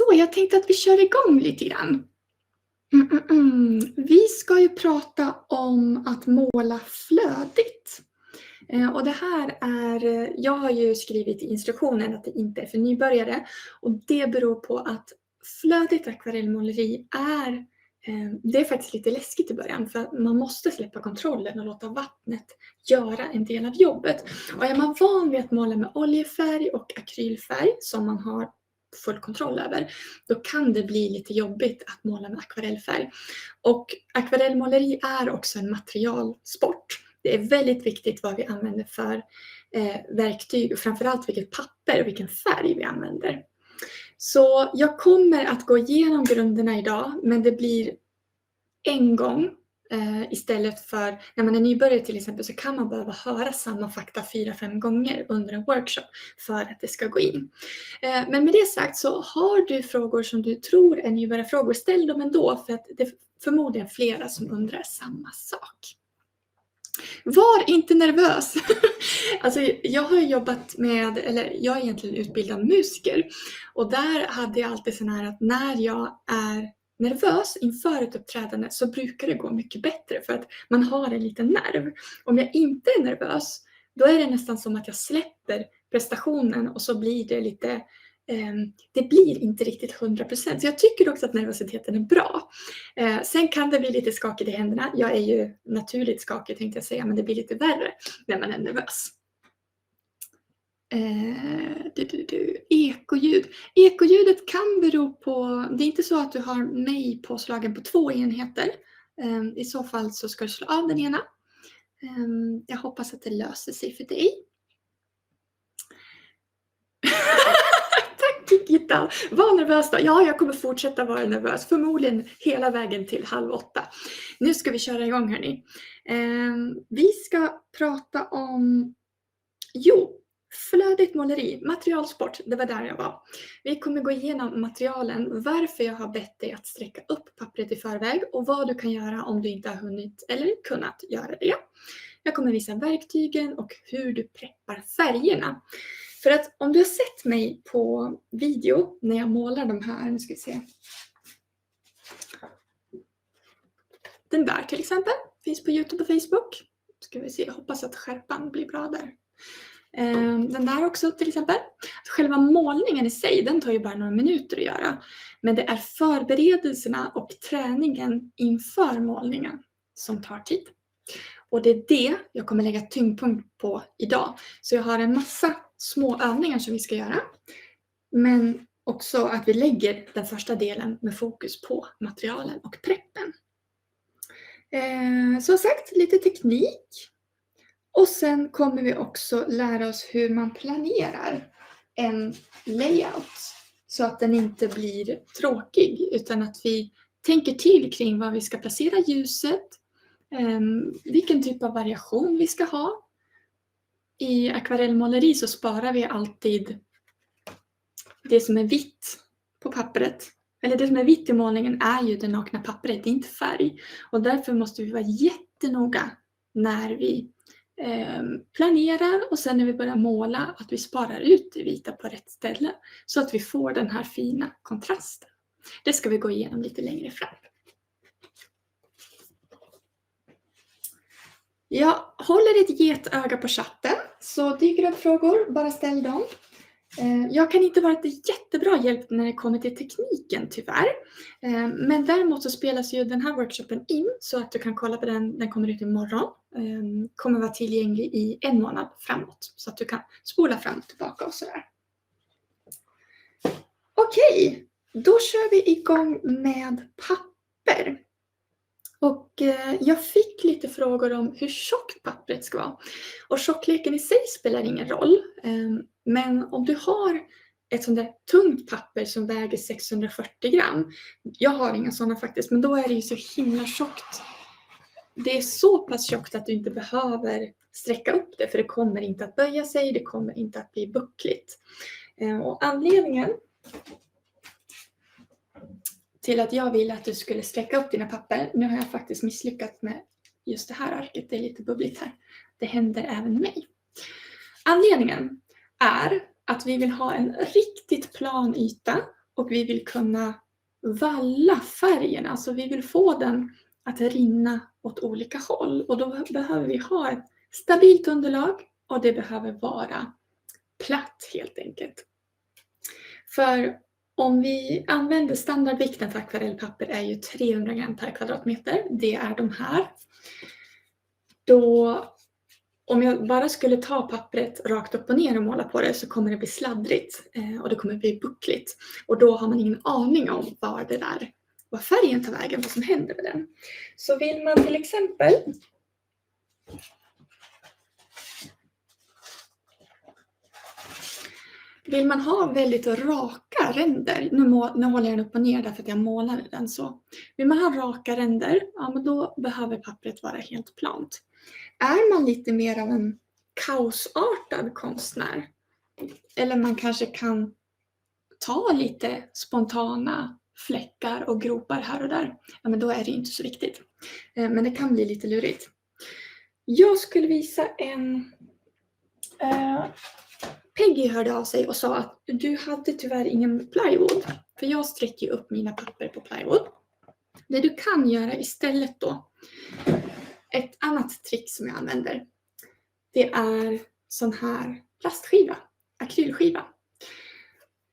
Så jag tänkte att vi kör igång lite grann. Vi ska ju prata om att måla flödigt. Och det här är, jag har ju skrivit i instruktionen att det inte är för nybörjare. Och det beror på att flödigt akvarellmåleri det är faktiskt lite läskigt i början. För att man måste släppa kontrollen och låta vattnet göra en del av jobbet. Och är man van vid att måla med oljefärg och akrylfärg som man har full kontroll över, då kan det bli lite jobbigt att måla med akvarellfärg. Och akvarellmåleri är också en materialsport. Det är väldigt viktigt vad vi använder för verktyg och framförallt vilket papper och vilken färg vi använder. Så jag kommer att gå igenom grunderna idag, men det blir en gång istället för när man är nybörjare till exempel, så kan man behöva höra samma fakta 4-5 gånger under en workshop för att det ska gå in. Men med det sagt, så har du frågor som du tror är nybörjarfrågor, ställ dem ändå, för att det är förmodligen flera som undrar samma sak. Var inte nervös. Alltså jag har jobbat med, eller jag är egentligen utbildad musiker, och där hade jag alltid sån här att när jag är nervös inför ett uppträdande så brukar det gå mycket bättre, för att man har en liten nerv. Om jag inte är nervös, då är det nästan som att jag släpper prestationen och så blir det lite, det blir inte riktigt 100%. Så jag tycker också att nervositeten är bra. Sen kan det bli lite skakigt i händerna. Jag är ju naturligt skakig tänkte jag säga, men det blir lite värre när man är nervös. Ekoljud. Ekoljudet kan bero på, det är inte så att du har mig påslagen på 2 enheter. I så fall så ska du slå av den ena. Jag hoppas att det löser sig för dig. Tack Gitta. Var nervös då. Ja, jag kommer fortsätta vara nervös. Förmodligen hela vägen till 7:30. Nu ska vi köra igång hörni. Vi ska prata om flödigt måleri, materialsport, det var där jag var. Vi kommer gå igenom materialen, varför jag har bett dig att sträcka upp pappret i förväg och vad du kan göra om du inte har hunnit eller kunnat göra det. Jag kommer visa verktygen och hur du preppar färgerna. För att om du har sett mig på video när jag målar de här, nu ska vi se. Den där till exempel, finns på YouTube och Facebook. Ska vi se, jag hoppas att skärpan blir bra där. Den där också till exempel. Själva målningen i sig, den tar ju bara några minuter att göra. Men det är förberedelserna och träningen inför målningen som tar tid. Och det är det jag kommer lägga tyngdpunkt på idag. Så jag har en massa små övningar som vi ska göra. Men också att vi lägger den första delen med fokus på materialen och preppen. Så sagt, lite teknik. Och sen kommer vi också lära oss hur man planerar en layout så att den inte blir tråkig, utan att vi tänker till kring var vi ska placera ljuset, vilken typ av variation vi ska ha. I akvarellmåleri så sparar vi alltid det som är vitt på pappret. Eller det som är vitt i målningen är ju det nakna pappret, det är inte färg. Och därför måste vi vara jättenoga när vi planerar och sen när vi börjar måla att vi sparar ut det vita på rätt ställe så att vi får den här fina kontrasten. Det ska vi gå igenom lite längre fram. Jag håller ett getöga på chatten, så dyker det upp frågor, bara ställ dem. Jag kan inte vara till jättebra hjälp när det kommer till tekniken tyvärr. Men däremot så spelas ju den här workshopen in så att du kan kolla på den. Den kommer ut imorgon. Kommer vara tillgänglig i 1 månad framåt. Så att du kan spola fram och tillbaka och sådär. Okej, då kör vi igång med papper. Och jag fick lite frågor om hur tjockt pappret ska vara. Och tjockleken i sig spelar ingen roll. Men om du har ett sånt där tungt papper som väger 640 gram. Jag har inga sådana faktiskt, men då är det ju så himla tjockt. Det är så pass tjockt att du inte behöver sträcka upp det, för det kommer inte att böja sig, det kommer inte att bli buckligt. Och anledningen till att jag ville att du skulle sträcka upp dina papper. Nu har jag faktiskt misslyckats med just det här arket. Det är lite bubbligt här. Det händer även mig. Anledningen är att vi vill ha en riktigt plan yta och vi vill kunna valla färgen. Alltså vi vill få den att rinna åt olika håll. Och då behöver vi ha ett stabilt underlag och det behöver vara platt helt enkelt. För om vi använder standardvikten för akvarellpapper är ju 300 gram per kvadratmeter. Det är de här. Då, om jag bara skulle ta pappret rakt upp och ner och måla på det så kommer det bli sladdrigt och det kommer bli buckligt. Och då har man ingen aning om var färgen tar vägen, vad som händer med den. Så vill man till exempel ha väldigt raka ränder, nu håller jag den upp och ner därför att jag målade den så. Vill man ha raka ränder, ja men då behöver pappret vara helt plant. Är man lite mer av en kaosartad konstnär, eller man kanske kan ta lite spontana fläckar och gropar här och där, ja men då är det inte så viktigt. Men det kan bli lite lurigt. Jag skulle visa en... Peggy hörde av sig och sa att du hade tyvärr ingen plywood. För jag sträcker ju upp mina papper på plywood. Det du kan göra istället då, ett annat trick som jag använder, det är sån här plastskiva, akrylskiva.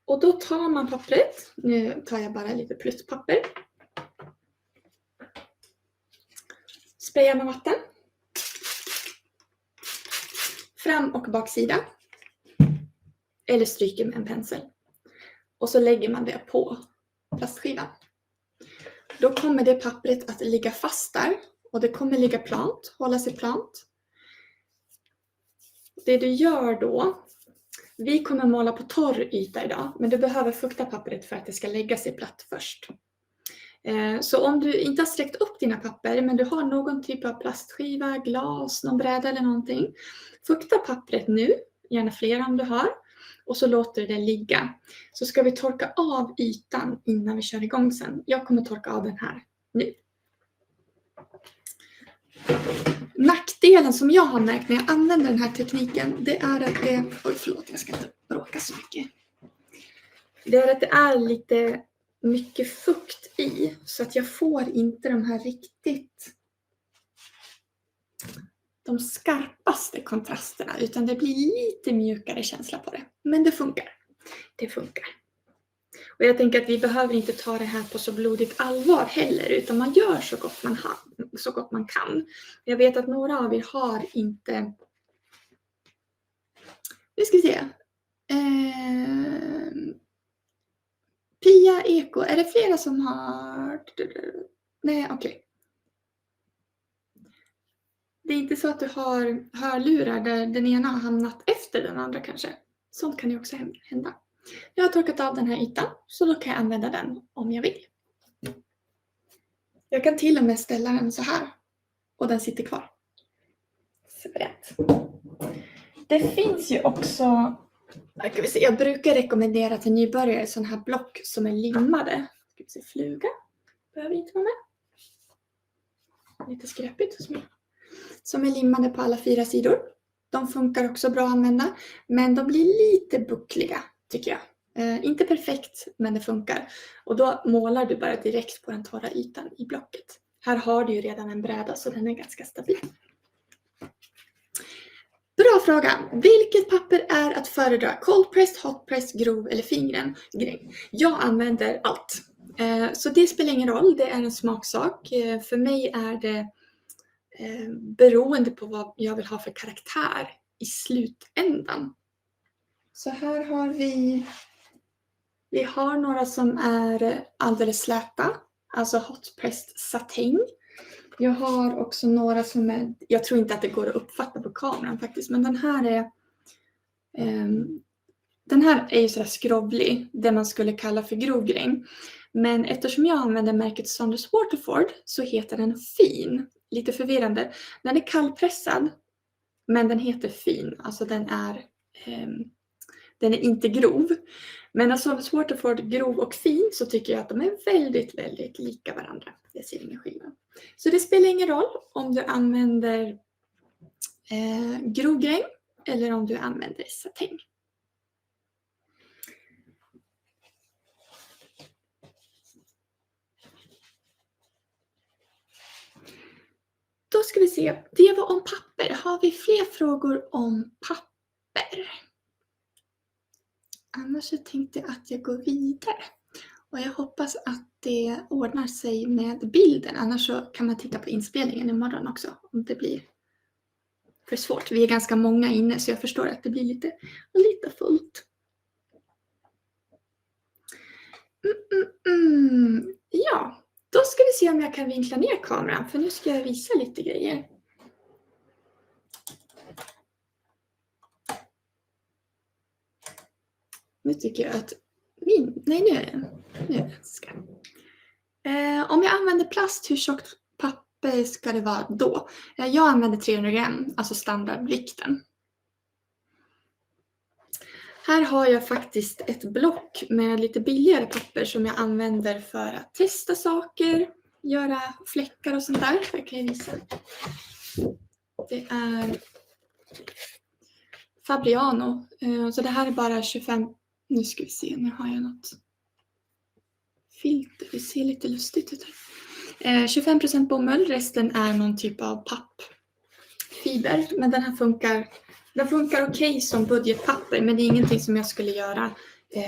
Och då tar man pappret, nu tar jag bara lite plutspapper. Sprayar med vatten. Fram- och baksida. Eller stryker med en pensel. Och så lägger man det på plastskivan. Då kommer det pappret att ligga fast där. Och det kommer ligga plant, hålla sig plant. Det du gör då, vi kommer måla på torr yta idag. Men du behöver fukta pappret för att det ska lägga sig platt först. Så om du inte har sträckt upp dina papper men du har någon typ av plastskiva, glas, någon bräda eller någonting. Fukta pappret nu, gärna flera om du har. Och så låter du det ligga. Så ska vi torka av ytan innan vi kör igång sen. Jag kommer torka av den här nu. Nackdelen som jag har märkt när jag använder den här tekniken, det är att det... Oj, förlåt, jag ska inte bråka så mycket. Det är att det är lite mycket fukt i. Så att jag får inte de här riktigt... de skarpaste kontrasterna, utan det blir lite mjukare känsla på det. Men det funkar. Det funkar. Och jag tänker att vi behöver inte ta det här på så blodigt allvar heller, utan man gör så gott man kan. Jag vet att några av er har inte... Nu ska vi se. Pia Eko, är det flera som har... Nej, okej. Det är inte så att du har hörlurar där den ena har hamnat efter den andra kanske. Sånt kan ju också hända. Jag har torkat av den här ytan så då kan jag använda den om jag vill. Jag kan till och med ställa den så här och den sitter kvar. Suveränt. Det finns ju också, jag brukar rekommendera till nybörjare sådana här block som är limmade. Ska vi se, fluga. Behöver inte vara med. Lite skräpigt hos mig. Som är limmade på alla 4 sidor. De funkar också bra att använda. Men de blir lite buckliga tycker jag. Inte perfekt, men det funkar. Och då målar du bara direkt på den torra ytan i blocket. Här har du ju redan en bräda så den är ganska stabil. Bra fråga. Vilket papper är att föredra? Cold pressed, hot pressed, grov eller fingren? Jag använder allt. Så det spelar ingen roll. Det är en smaksak. För mig är det beroende på vad jag vill ha för karaktär i slutändan. Så här har vi har några som är alldeles släta, alltså hot pressed satin. Jag har också några som är, jag tror inte att det går att uppfatta på kameran faktiskt, men den här är ju sådär skrovlig, det man skulle kalla för grovgräng. Men eftersom jag använder märket Saunders Waterford så heter den fin. Lite förvirrande. Den är kallpressad, men den heter fin. Alltså den är inte grov. Men av Saunders Waterford grov och fin så tycker jag att de är väldigt, väldigt lika varandra. Jag ser ingen skillnad. Så det spelar ingen roll om du använder grovgräng eller om du använder satin. då ska vi se. Det var om papper. Har vi fler frågor om papper? Annars så tänkte jag att jag går vidare. Och jag hoppas att det ordnar sig med bilden. Annars så kan man titta på inspelningen imorgon också. Om det blir för svårt. Vi är ganska många inne så jag förstår att det blir lite fullt. Ja, då ska vi se om jag kan vinkla ner kameran. För nu ska jag visa lite grejer. Nu tycker jag att nu ska. Om jag använder plast, hur tjockt papper ska det vara då? Jag använder 300 gram, alltså standardvikten. Här har jag faktiskt ett block med lite billigare papper som jag använder för att testa saker, göra fläckar och sånt där. Jag kan visa. Det är Fabriano. Så det här är bara 25. Nu ska vi se, nu har jag något filter. Det ser lite lustigt ut här. 25% bomull, resten är någon typ av pappfiber. Men den här funkar okej som budgetpapper, men det är ingenting som jag skulle göra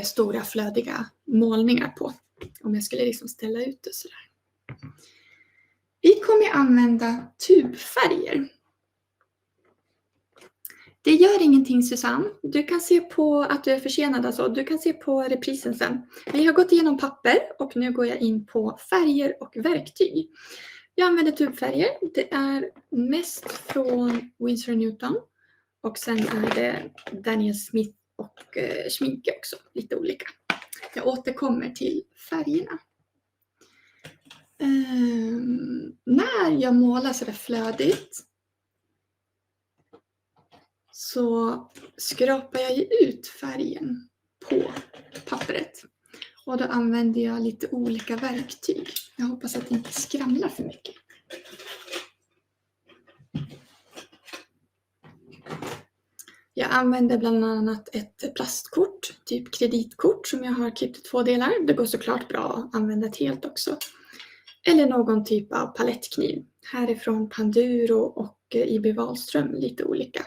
stora flödiga målningar på. Om jag skulle liksom ställa ut det sådär. Vi kommer använda tubfärger. Det gör ingenting, Susanne. Du kan se på att du är försenad. Alltså. Du kan se på reprisen sen. Vi har gått igenom papper och nu går jag in på färger och verktyg. Jag använder tubfärger. Det är mest från Winsor & Newton. Och sen är det Daniel Smith och Schmincke också. Lite olika. Jag återkommer till färgerna. När jag målar så där flödigt så skrapar jag ut färgen på pappret. Och då använder jag lite olika verktyg. Jag hoppas att det inte skramlar för mycket. Jag använder bland annat ett plastkort, typ kreditkort som jag har klippt i 2 delar. Det går såklart bra att använda ett helt också. Eller någon typ av palettkniv. Härifrån Panduro och IB Wahlström, lite olika.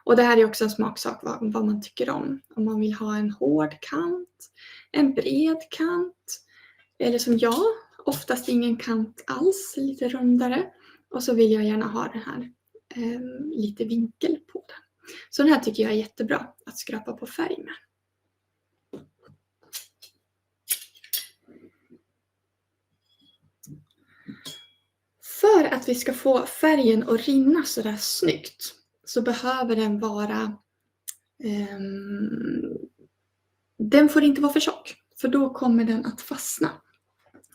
Och det här är också en smaksak vad man tycker om. Om man vill ha en hård kant, en bred kant. Eller som jag, oftast ingen kant alls, lite rundare. Och så vill jag gärna ha den här lite vinkel på den. Så den här tycker jag är jättebra att skrapa på färg med. För att vi ska få färgen att rinna så där snyggt så behöver den vara... den får inte vara för tjock, för då kommer den att fastna.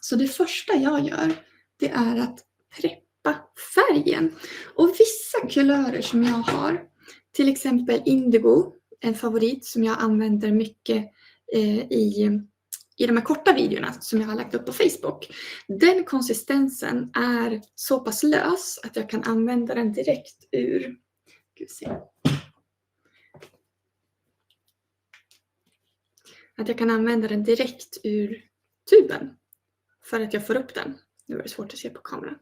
Så det första jag gör, det är att preppa färgen. Och vissa kulörer som jag har, till exempel indigo, en favorit som jag använder mycket i de här korta videorna som jag har lagt upp på Facebook. Den konsistensen är så pass lös att jag kan använda den direkt ur... Att jag kan använda den direkt ur tuben för att jag får upp den. Nu är det svårt att se på kameran.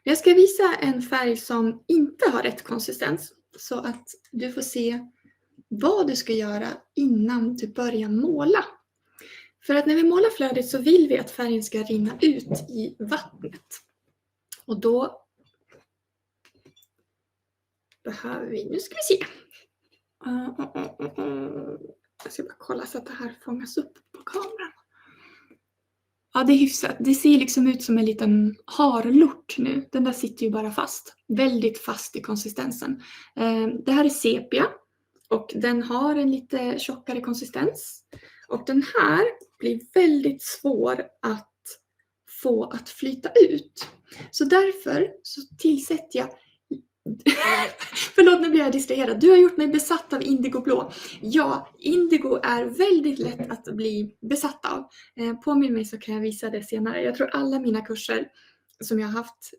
Men jag ska visa en färg som inte har rätt konsistens så att du får se vad du ska göra innan du börjar måla. För att när vi målar flödigt så vill vi att färgen ska rinna ut i vattnet. Och då behöver vi, nu ska vi se. Jag ska bara kolla så att det här fångas upp på kameran. Ja, det är hyfsat. Det ser liksom ut som en liten harlort nu. Den där sitter ju bara fast. Väldigt fast i konsistensen. Det här är sepia. Och den har en lite tjockare konsistens. Och den här blir väldigt svår att få att flyta ut. Så därför så tillsätter jag... Förlåt, nu blir jag distraherad. Du har gjort mig besatt av indigoblå. Ja, indigo är väldigt lätt att bli besatt av. Påminn mig så kan jag visa det senare. Jag tror alla mina kurser som jag har haft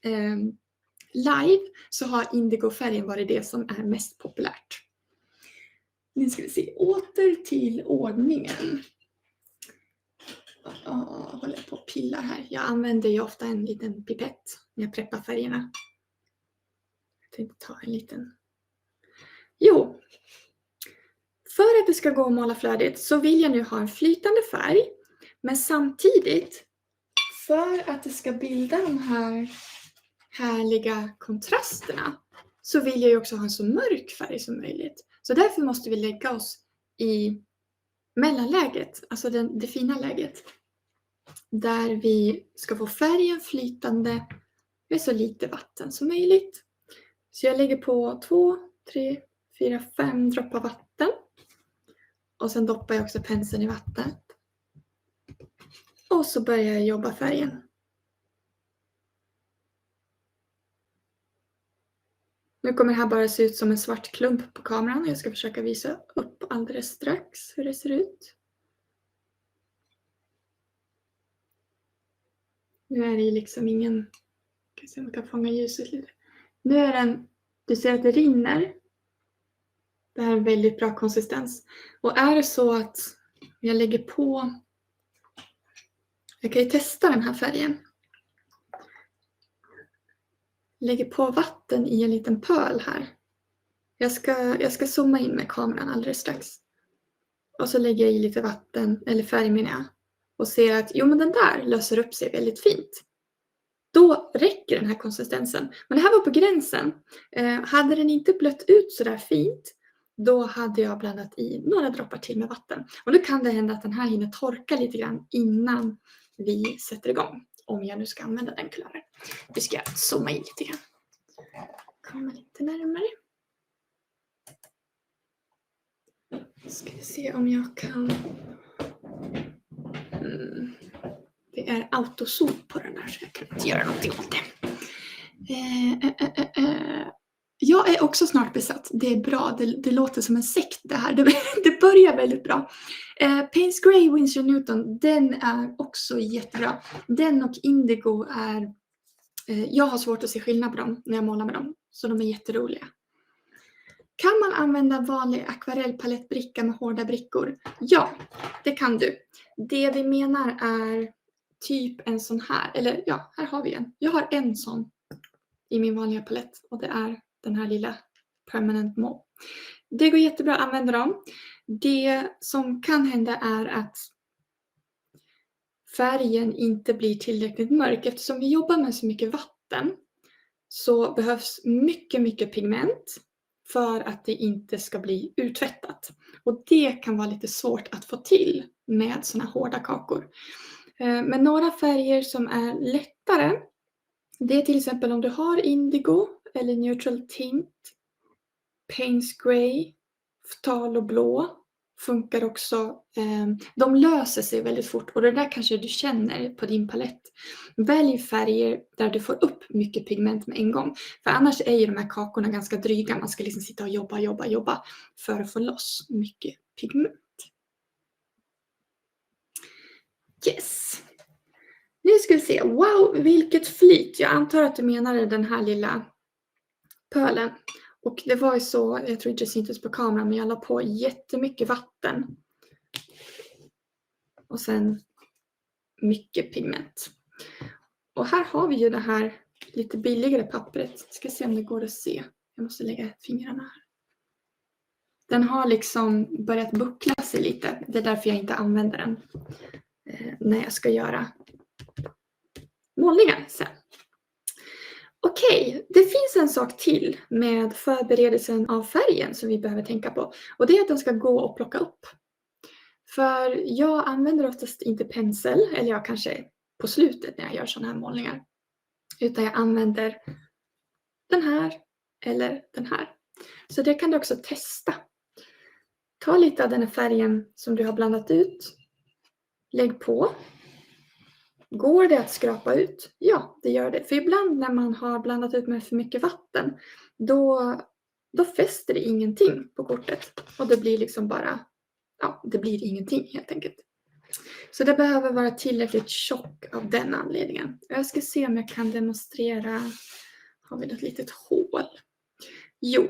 live så har indigofärgen varit det som är mest populärt. Nu ska vi se. Åter till ordningen. Håller jag på och pillar här. Jag använder ju ofta en liten pipett när jag preppar färgerna. tänkte ta en liten. Jo. För att det ska gå att måla flödigt så vill jag nu ha en flytande färg. Men samtidigt, för att det ska bilda de här härliga kontrasterna, så vill jag ju också ha en så mörk färg som möjligt. Så därför måste vi lägga oss i mellanläget, alltså det fina läget. Där vi ska få färgen flytande med så lite vatten som möjligt. Så jag lägger på 2, 3, 4, 5 droppar vatten. Och sen doppar jag också penseln i vattnet. Och så börjar jag jobba färgen. Nu kommer det här bara se ut som en svart klump på kameran. Jag ska försöka visa upp alldeles strax hur det ser ut. Nu är det liksom ingen... Jag kan se om jag kan fånga ljuset lite. Nu är den... Du ser att det rinner. Det här är en väldigt bra konsistens. Och är det så att jag lägger på... Jag kan ju testa den här färgen. Lägger på vatten i en liten pöl här. Jag ska zooma in med kameran alldeles strax. Och så lägger jag i lite vatten, eller färg menar jag. Och ser att men den där löser upp sig väldigt fint. Då räcker den här konsistensen. Men det här var på gränsen. Hade den inte blött ut så där fint, då hade jag blandat i några droppar till med vatten. Och nu kan det hända att den här hinner torka lite grann innan vi sätter igång. Om jag nu ska använda den kulören. Vi ska zooma in lite grann. Komma lite närmare. Ska vi se om jag kan... Det är autosol på den här så jag kan inte göra någonting åt det. Jag är också snart besatt. Det är bra. Det låter som en sekt det här. Det börjar väldigt bra. Payne's Grey Winsor Newton, den är också jättebra. Den och Indigo är... jag har svårt att se skillnad på dem när jag målar med dem. Så de är jätteroliga. Kan man använda vanlig akvarellpalettbricka med hårda brickor? Ja, det kan du. Det vi menar är typ en sån här. Eller ja, här har vi en. Jag har en sån i min vanliga palett. Och det är den här lilla Permanent Mauve. Det går jättebra att använda dem. Det som kan hända är att färgen inte blir tillräckligt mörk. Eftersom vi jobbar med så mycket vatten så behövs mycket pigment för att det inte ska bli urtvättat. Och det kan vara lite svårt att få till med såna hårda kakor. Men några färger som är lättare, det är till exempel om du har indigo eller neutral tint, Payne's Grey, ftal och blå funkar också. De löser sig väldigt fort och det där kanske du känner på din palett. Välj färger där du får upp mycket pigment med en gång. För annars är ju de här kakorna ganska dryga. Man ska liksom sitta och jobba för att få loss mycket pigment. Yes. Nu ska vi se. Wow, vilket flyt. Jag antar att du menade den här lilla pölen. Och det var ju så, jag tror inte det syntes på kameran, men jag la på jättemycket vatten. Och sen mycket pigment. Och här har vi ju det här lite billigare pappret. Ska se om det går att se. Jag måste lägga fingrarna här. Den har liksom börjat buckla sig lite. Det är därför jag inte använder den när jag ska göra målningen sen. Okej, det finns en sak till med förberedelsen av färgen som vi behöver tänka på. Och det är att den ska gå att plocka upp. För jag använder oftast inte pensel, eller jag kanske på slutet när jag gör sådana här målningar. Utan jag använder den här eller den här. Så det kan du också testa. Ta lite av den här färgen som du har blandat ut. Lägg på. Går det att skrapa ut? Ja, det gör det. För ibland när man har blandat ut med för mycket vatten, då fäster det ingenting på kortet. Och det blir liksom bara, det blir ingenting helt enkelt. Så det behöver vara tillräckligt tjock av den anledningen. Jag ska se om jag kan demonstrera. Har vi något litet hål? Jo.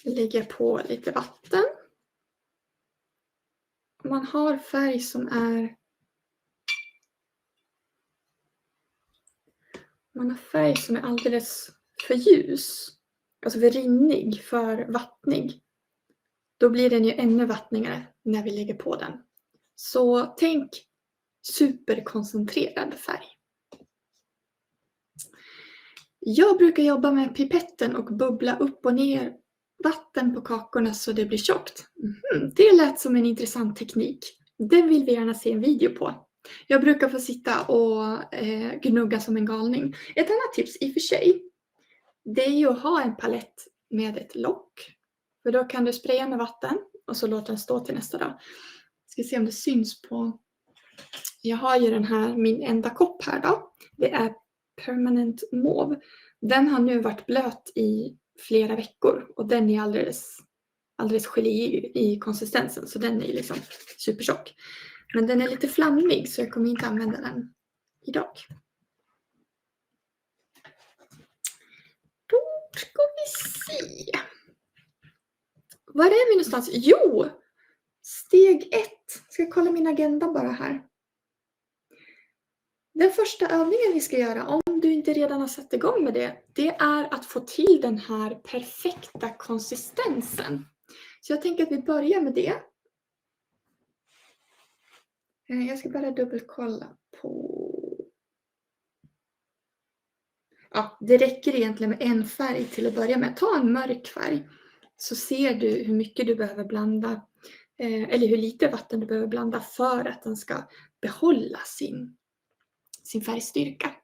Lägger på lite vatten. Om man har färg som är... man har färg som är alldeles för ljus, alltså för rinnig, för vattnig, då blir den ju ännu vattnigare när vi lägger på den. Så tänk superkoncentrerad färg. Jag brukar jobba med pipetten och bubbla upp och ner vatten på kakorna så det blir tjockt. Det lät som en intressant teknik. Den vill vi gärna se en video på. Jag brukar få sitta och gnugga som en galning. Ett annat tips i och för sig, det är ju att ha en palett med ett lock. För då kan du spraya med vatten och så låta den stå till nästa dag. Ska se om det syns på... Jag har ju den här, min enda kopp här då. Det är Permanent Mauve. Den har nu varit blöt i flera veckor och den är alldeles geléig i konsistensen, så den är liksom supertjock. Men den är lite flammig så jag kommer inte använda den idag. Då ska vi se. Var är vi någonstans? Jo! Steg 1. Ska jag kolla min agenda bara här. Den första övningen vi ska göra, om du inte redan har satt igång med det, det är att få till den här perfekta konsistensen. Så jag tänker att vi börjar med det. Jag ska bara dubbelkolla på... Ja, det räcker egentligen med en färg till att börja med. Ta en mörk färg så ser du hur mycket du behöver blanda, eller hur lite vatten du behöver blanda för att den ska behålla sin färgstyrka.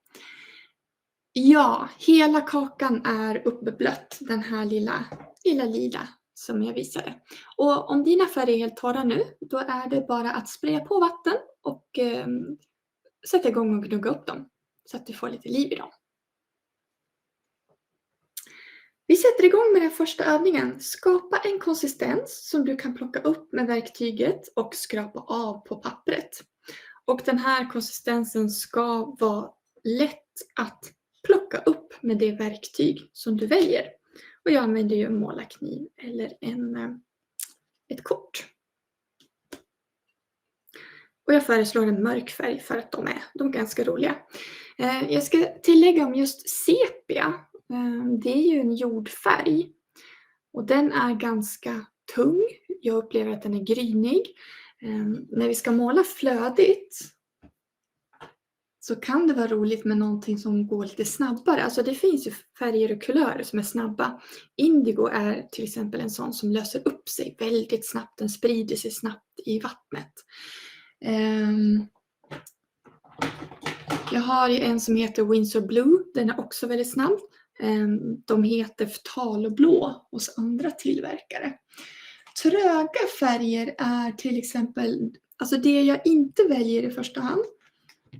Ja, hela kakan är uppblött, den här lilla som jag visade. Och om dina färger är helt torra nu, då är det bara att spraya på vatten och sätta igång och gnugga upp dem så att du får lite liv i dem. Vi sätter igång med den första övningen. Skapa en konsistens som du kan plocka upp med verktyget och skrapa av på pappret. Och den här konsistensen ska vara lätt att plocka upp med det verktyg som du väljer. Och jag använder ju en målarkniv eller ett kort. Och jag föreslår en mörk färg för att de är ganska roliga. Jag ska tillägga om just sepia. Det är ju en jordfärg. Och den är ganska tung. Jag upplever att den är grynig. När vi ska måla flödigt så kan det vara roligt med någonting som går lite snabbare. Alltså det finns ju färger och kulörer som är snabba. Indigo är till exempel en sån som löser upp sig väldigt snabbt. Den sprider sig snabbt i vattnet. Jag har ju en som heter Winsor Blue. Den är också väldigt snabb. De heter Ftaloblå hos andra tillverkare. Tröga färger är till exempel, alltså det jag inte väljer i första hand.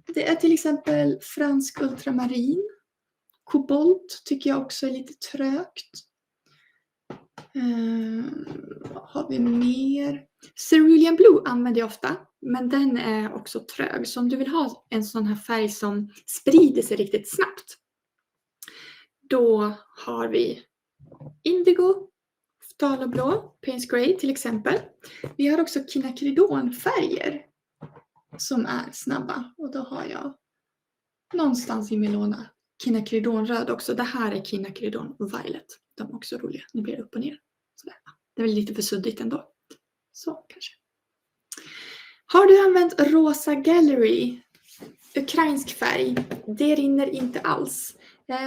Det är till exempel fransk ultramarin. Kobolt tycker jag också är lite trögt. Vad har vi mer? Cerulean Blue använder jag ofta. Men den är också trög. Så om du vill ha en sån här färg som sprider sig riktigt snabbt. Då har vi Indigo, Ftaloblå, Payne's Grey till exempel. Vi har också Quinacridone-färger som är snabba. Och då har jag någonstans i min låda Quinacridone-röd också. Det här är Quinacridone Violet. De är också roliga. Nu blir det upp och ner. Sådär. Det är väl lite för suddigt ändå. Så kanske. Har du använt Rosa Gallery? Ukrainsk färg. Det rinner inte alls.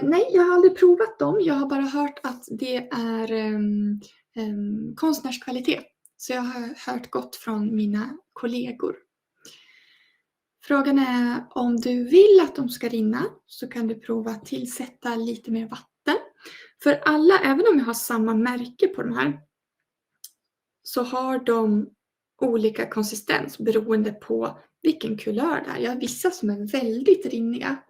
Nej, jag har aldrig provat dem. Jag har bara hört att det är konstnärskvalitet. Så jag har hört gott från mina kollegor. Frågan är om du vill att de ska rinna så kan du prova att tillsätta lite mer vatten. För alla, även om jag har samma märke på de här, så har de olika konsistens beroende på vilken kulör det är. Jag har vissa som är väldigt rinniga.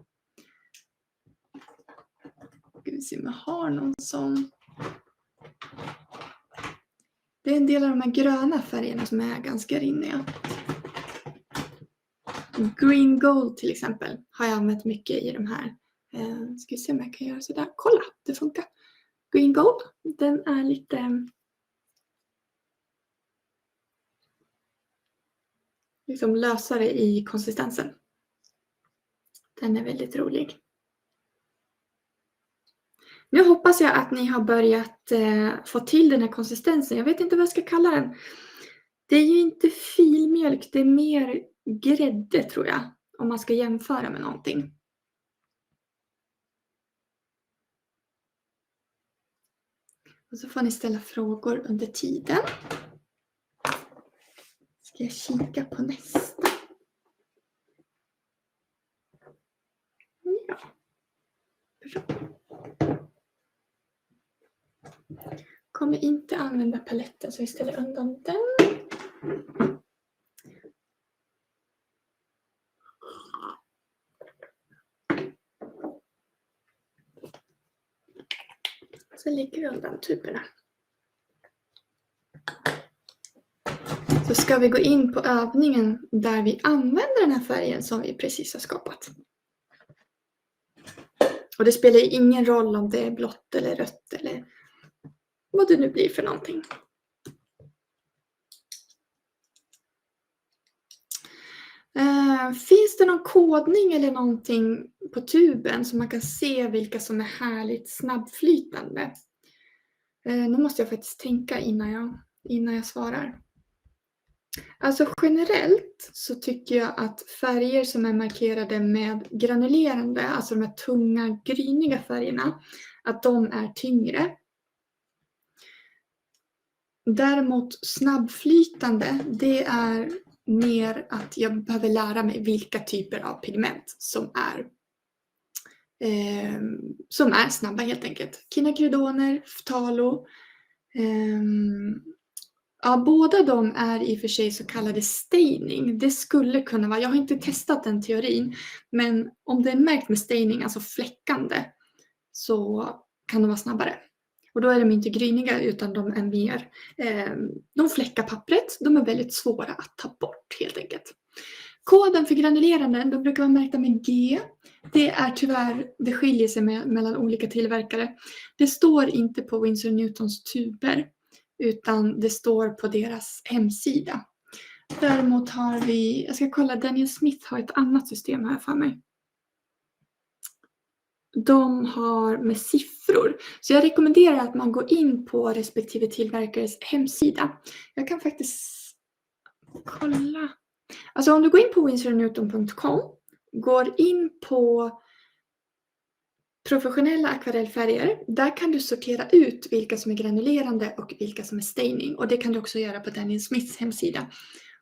Ska vi se om jag har någon som... Det är en del av de här gröna färgerna som är ganska rinniga. Green Gold till exempel har jag använt mycket i de här. Ska vi se om jag kan göra sådär. Kolla, det funkar. Green Gold, den är lite... liksom lösare i konsistensen. Den är väldigt rolig. Nu hoppas jag att ni har börjat få till den här konsistensen. Jag vet inte vad jag ska kalla den. Det är ju inte filmjölk, det är mer grädde tror jag. Om man ska jämföra med någonting. Och så får ni ställa frågor under tiden. Ska jag kika på nästa? Ja. Bra. Kommer inte använda paletten så vi ställer undan den. Så lägger vi undan tuberna. Så ska vi gå in på övningen där vi använder den här färgen som vi precis har skapat. Och det spelar ingen roll om det är blått eller rött eller vad det nu blir för någonting. Finns det någon kodning eller någonting på tuben så man kan se vilka som är härligt snabbflytande? Nu måste jag faktiskt tänka innan jag svarar. Alltså generellt så tycker jag att färger som är markerade med granulerande, alltså de här tunga gryniga färgerna, att de är tyngre. Däremot snabbflytande, det är mer att jag behöver lära mig vilka typer av pigment som är snabba helt enkelt. Quinacridoner, Phtalo. Ja, båda de är i och för sig så kallade staining. Det skulle kunna vara, jag har inte testat den teorin, men om det är märkt med staining, alltså fläckande, så kan de vara snabbare. Och då är de inte gryniga utan de är mer, de fläckar pappret, de är väldigt svåra att ta bort helt enkelt. Koden för granulerande, de brukar vara märkta med G. Det är tyvärr, det skiljer sig mellan olika tillverkare. Det står inte på Winsor & Newtons tuber, utan det står på deras hemsida. Däremot har vi, jag ska kolla, Daniel Smith har ett annat system här för mig. De har med siffror. Så jag rekommenderar att man går in på respektive tillverkares hemsida. Jag kan faktiskt kolla. Alltså om du går in på winsorandnewton.com, går in på professionella akvarellfärger, där kan du sortera ut vilka som är granulerande och vilka som är staining. Och det kan du också göra på Daniel Smiths hemsida.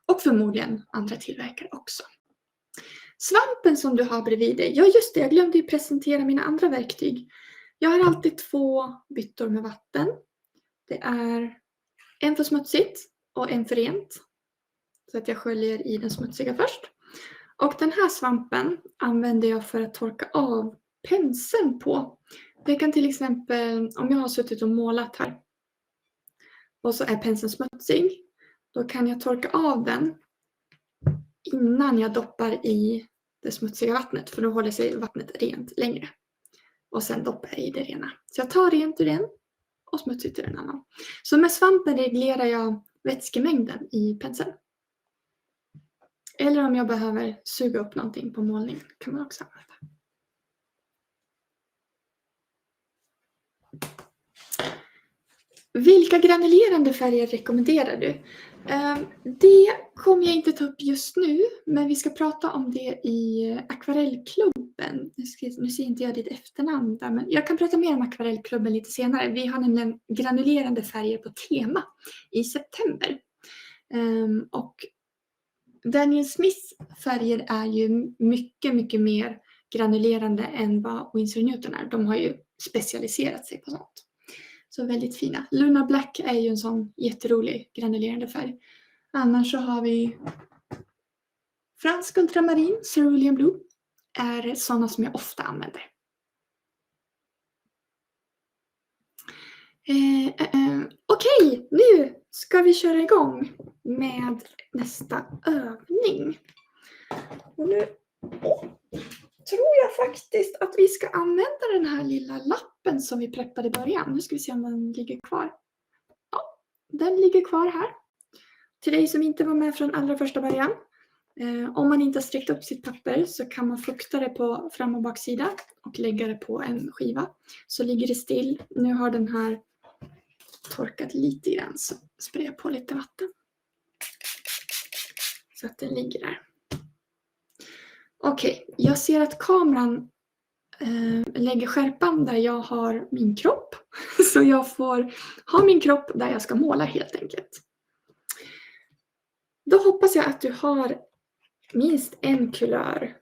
Och förmodligen andra tillverkare också. Svampen som du har bredvid dig, ja just det, jag glömde ju presentera mina andra verktyg. Jag har alltid 2 byttor med vatten. Det är en för smutsigt och en för rent. Så att jag sköljer i den smutsiga först. Och den här svampen använder jag för att torka av penseln på. Det kan till exempel, om jag har suttit och målat här och så är penseln smutsig, då kan jag torka av den innan jag doppar i det smutsiga vattnet, för då håller sig vattnet rent längre. Och sen doppar jag i det rena. Så jag tar rent ur en och smutsigt ur en annan. Så med svampen reglerar jag vätskemängden i penseln. Eller om jag behöver suga upp någonting på målning kan man också använda. Vilka granulerande färger rekommenderar du? Det kommer jag inte ta upp just nu, men vi ska prata om det i akvarellklubben. Nu ser inte jag ditt efternamn där, men jag kan prata mer om akvarellklubben lite senare. Vi har nämligen granulerande färger på tema i september. Och Daniel Smiths färger är ju mycket, mycket mer granulerande än vad Winsor & Newton är. De har ju specialiserat sig på sånt. Så väldigt fina. Luna Black är ju en sån jätterolig granulerande färg. Annars så har vi fransk ultramarin, cerulean blue. Är sådana som jag ofta använder. Okej, nu ska vi köra igång med nästa övning. Och nu tror jag faktiskt att vi ska använda den här lilla lappen som vi preppade i början. Nu ska vi se om den ligger kvar. Ja, den ligger kvar här. Till dig som inte var med från allra första början. Om man inte har sträckt upp sitt papper så kan man fukta det på fram- och baksida och lägga det på en skiva. Så ligger det still. Nu har den här torkat lite grann så sprayar jag på lite vatten. Så att den ligger där. Okej, jag ser att kameran lägger skärpan där jag har min kropp. Så jag får ha min kropp där jag ska måla helt enkelt. Då hoppas jag att du har minst en kulör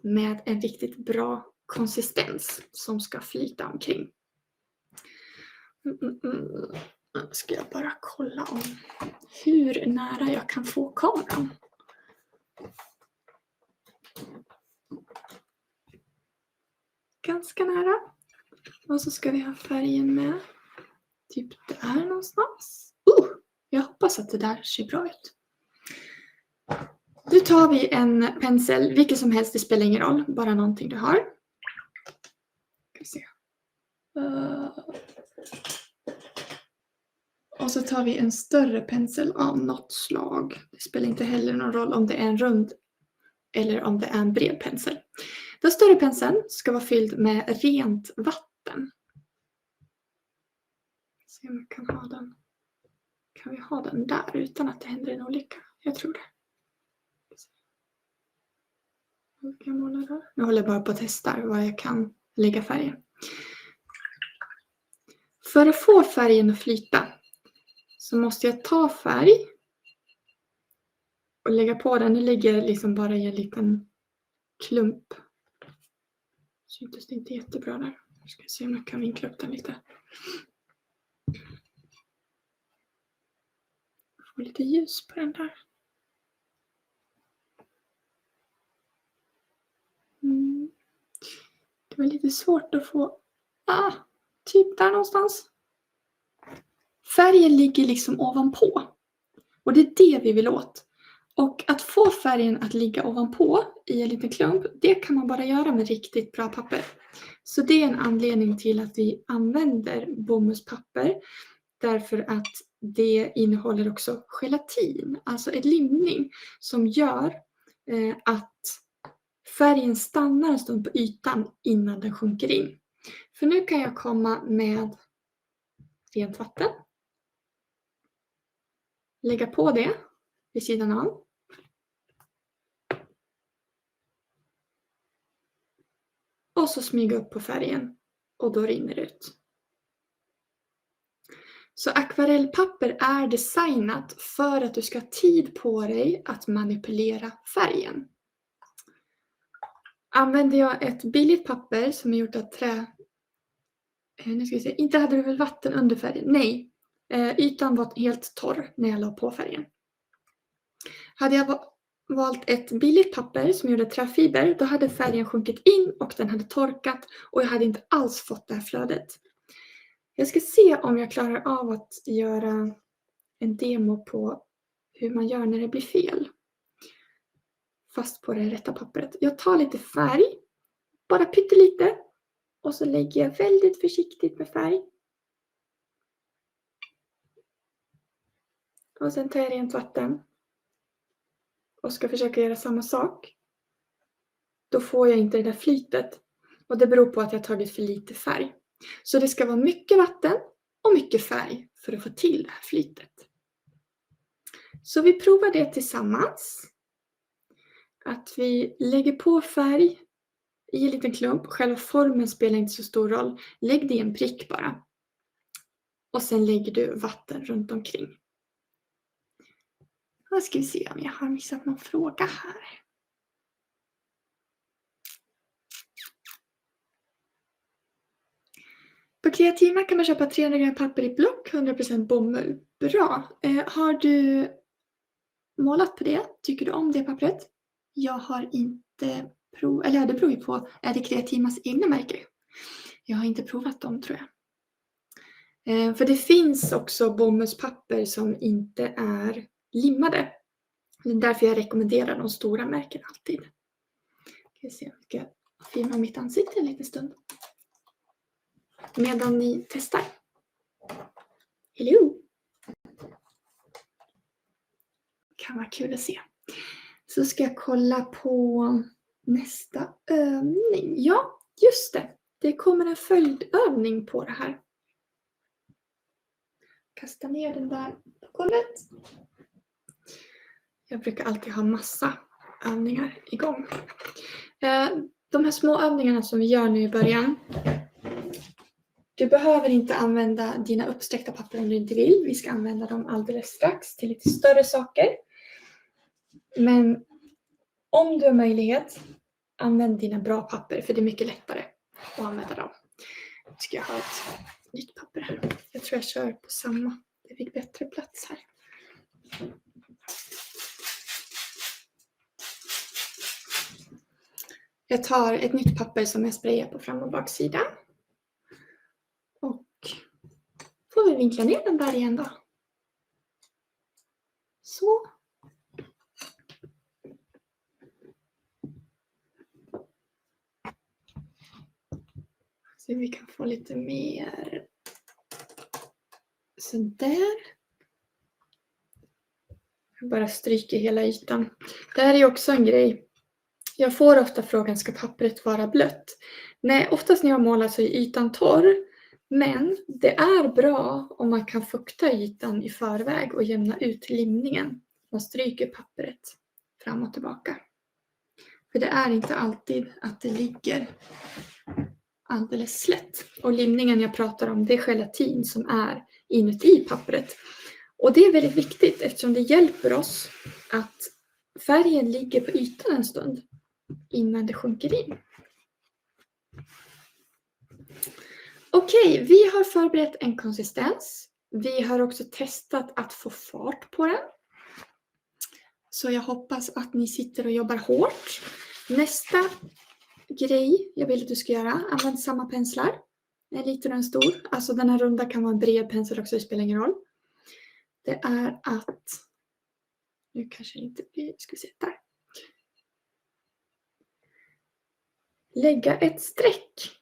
med en riktigt bra konsistens som ska flyta omkring. Nu ska jag bara kolla om hur nära jag kan få kameran. Ganska nära. Och så ska vi ha färgen med. Typ där någonstans. Jag hoppas att det där ser bra ut. Nu tar vi en pensel, vilken som helst, det spelar ingen roll. Bara någonting du har. Ska vi se. Och så tar vi en större pensel av något slag. Det spelar inte heller någon roll om det är en rund eller om det är en bred pensel. Den större penseln ska vara fylld med rent vatten. Se om jag kan ha den. Kan vi ha den där utan att det händer en olycka? Jag tror det. Jag måla där. Nu håller jag bara på att testa var jag kan lägga färgen. För att få färgen att flyta så måste jag ta färg och lägga på den. Nu ligger liksom bara i en liten klump. Syntes det inte jättebra där. Jag ska se om jag kan vinkla upp den lite. Få lite ljus på den där. Det var lite svårt att få. Typ där någonstans. Färgen ligger liksom ovanpå. Och det är det vi vill åt. Och att få färgen att ligga ovanpå i en liten klump, det kan man bara göra med riktigt bra papper. Så det är en anledning till att vi använder bomullspapper. Därför att det innehåller också gelatin, alltså en limning som gör att färgen stannar en stund på ytan innan den sjunker in. För nu kan jag komma med rent vatten. Lägga på det vid sidan av. Och så smyga upp på färgen och då rinner det ut. Så akvarellpapper är designat för att du ska ha tid på dig att manipulera färgen. Använder jag ett billigt papper som är gjort av trä. Nu ska vi se, inte hade du väl vatten under färgen? Nej, ytan var helt torr när jag la på färgen. Hade jag valt ett billigt papper som gjorde träfiber, då hade färgen sjunkit in och den hade torkat och jag hade inte alls fått det här flödet. Jag ska se om jag klarar av att göra en demo på hur man gör när det blir fel. Fast på det rätta pappret. Jag tar lite färg, bara pyttelite. Och så lägger jag väldigt försiktigt med färg. Och sen tar jag rent vatten. Och ska försöka göra samma sak. Då får jag inte det där flytet. Och det beror på att jag har tagit för lite färg. Så det ska vara mycket vatten och mycket färg för att få till det här flytet. Så vi provar det tillsammans. Att vi lägger på färg i en liten klump. Själva formen spelar inte så stor roll. Lägg det i en prick bara. Och sen lägger du vatten runt omkring. Då ska vi se om jag har missat någon fråga här. På Kreativa kan man köpa 300 gram papper i block, 100% bomull. Bra. Har du målat på det? Tycker du om det pappret? Jag har inte provat, eller det beror ju på, är det Kreativas egna märke? Jag har inte provat dem tror jag. För det finns också bomullspapper som inte är limmade. Det är därför jag rekommenderar de stora märken alltid. Ska vi se om jag ska filma mitt ansikte en liten stund. Medan ni testar. Hello! Kan vara kul att se. Så ska jag kolla på nästa övning. Ja, just det. Det kommer en följdövning på det här. Kasta ner den där på golvet. Jag brukar alltid ha massa övningar igång. De här små övningarna som vi gör nu i början. Du behöver inte använda dina uppsträckta papper om du inte vill. Vi ska använda dem alldeles strax till lite större saker. Men om du har möjlighet, använd dina bra papper för det är mycket lättare att använda dem. Nu ska jag ha ett nytt papper här. Jag tror jag kör på samma. Det fick bättre plats här. Jag tar ett nytt papper som jag sprayar på fram- och baksidan. Och får vi vinkla ner den där igen då. Så. Så vi kan få lite mer. Så där. Jag bara stryker hela ytan. Det här är också en grej. Jag får ofta frågan, ska pappret vara blött? Nej, oftast när jag målar så är ytan torr. Men det är bra om man kan fukta ytan i förväg och jämna ut limningen. Man stryker pappret fram och tillbaka. För det är inte alltid att det ligger alldeles slätt. Och limningen jag pratar om, det är gelatin som är inuti pappret. Och det är väldigt viktigt eftersom det hjälper oss att färgen ligger på ytan en stund innan det sjunker in. Okej, vi har förberett en konsistens. Vi har också testat att få fart på den. Så jag hoppas att ni sitter och jobbar hårt. Nästa grej jag vill att du ska göra, använd samma penslar. En liten och en stor. Alltså den här runda kan vara en bred pensel också, det spelar ingen roll. Det är att, nu kanske det inte blir, ska vi se där. Lägga ett streck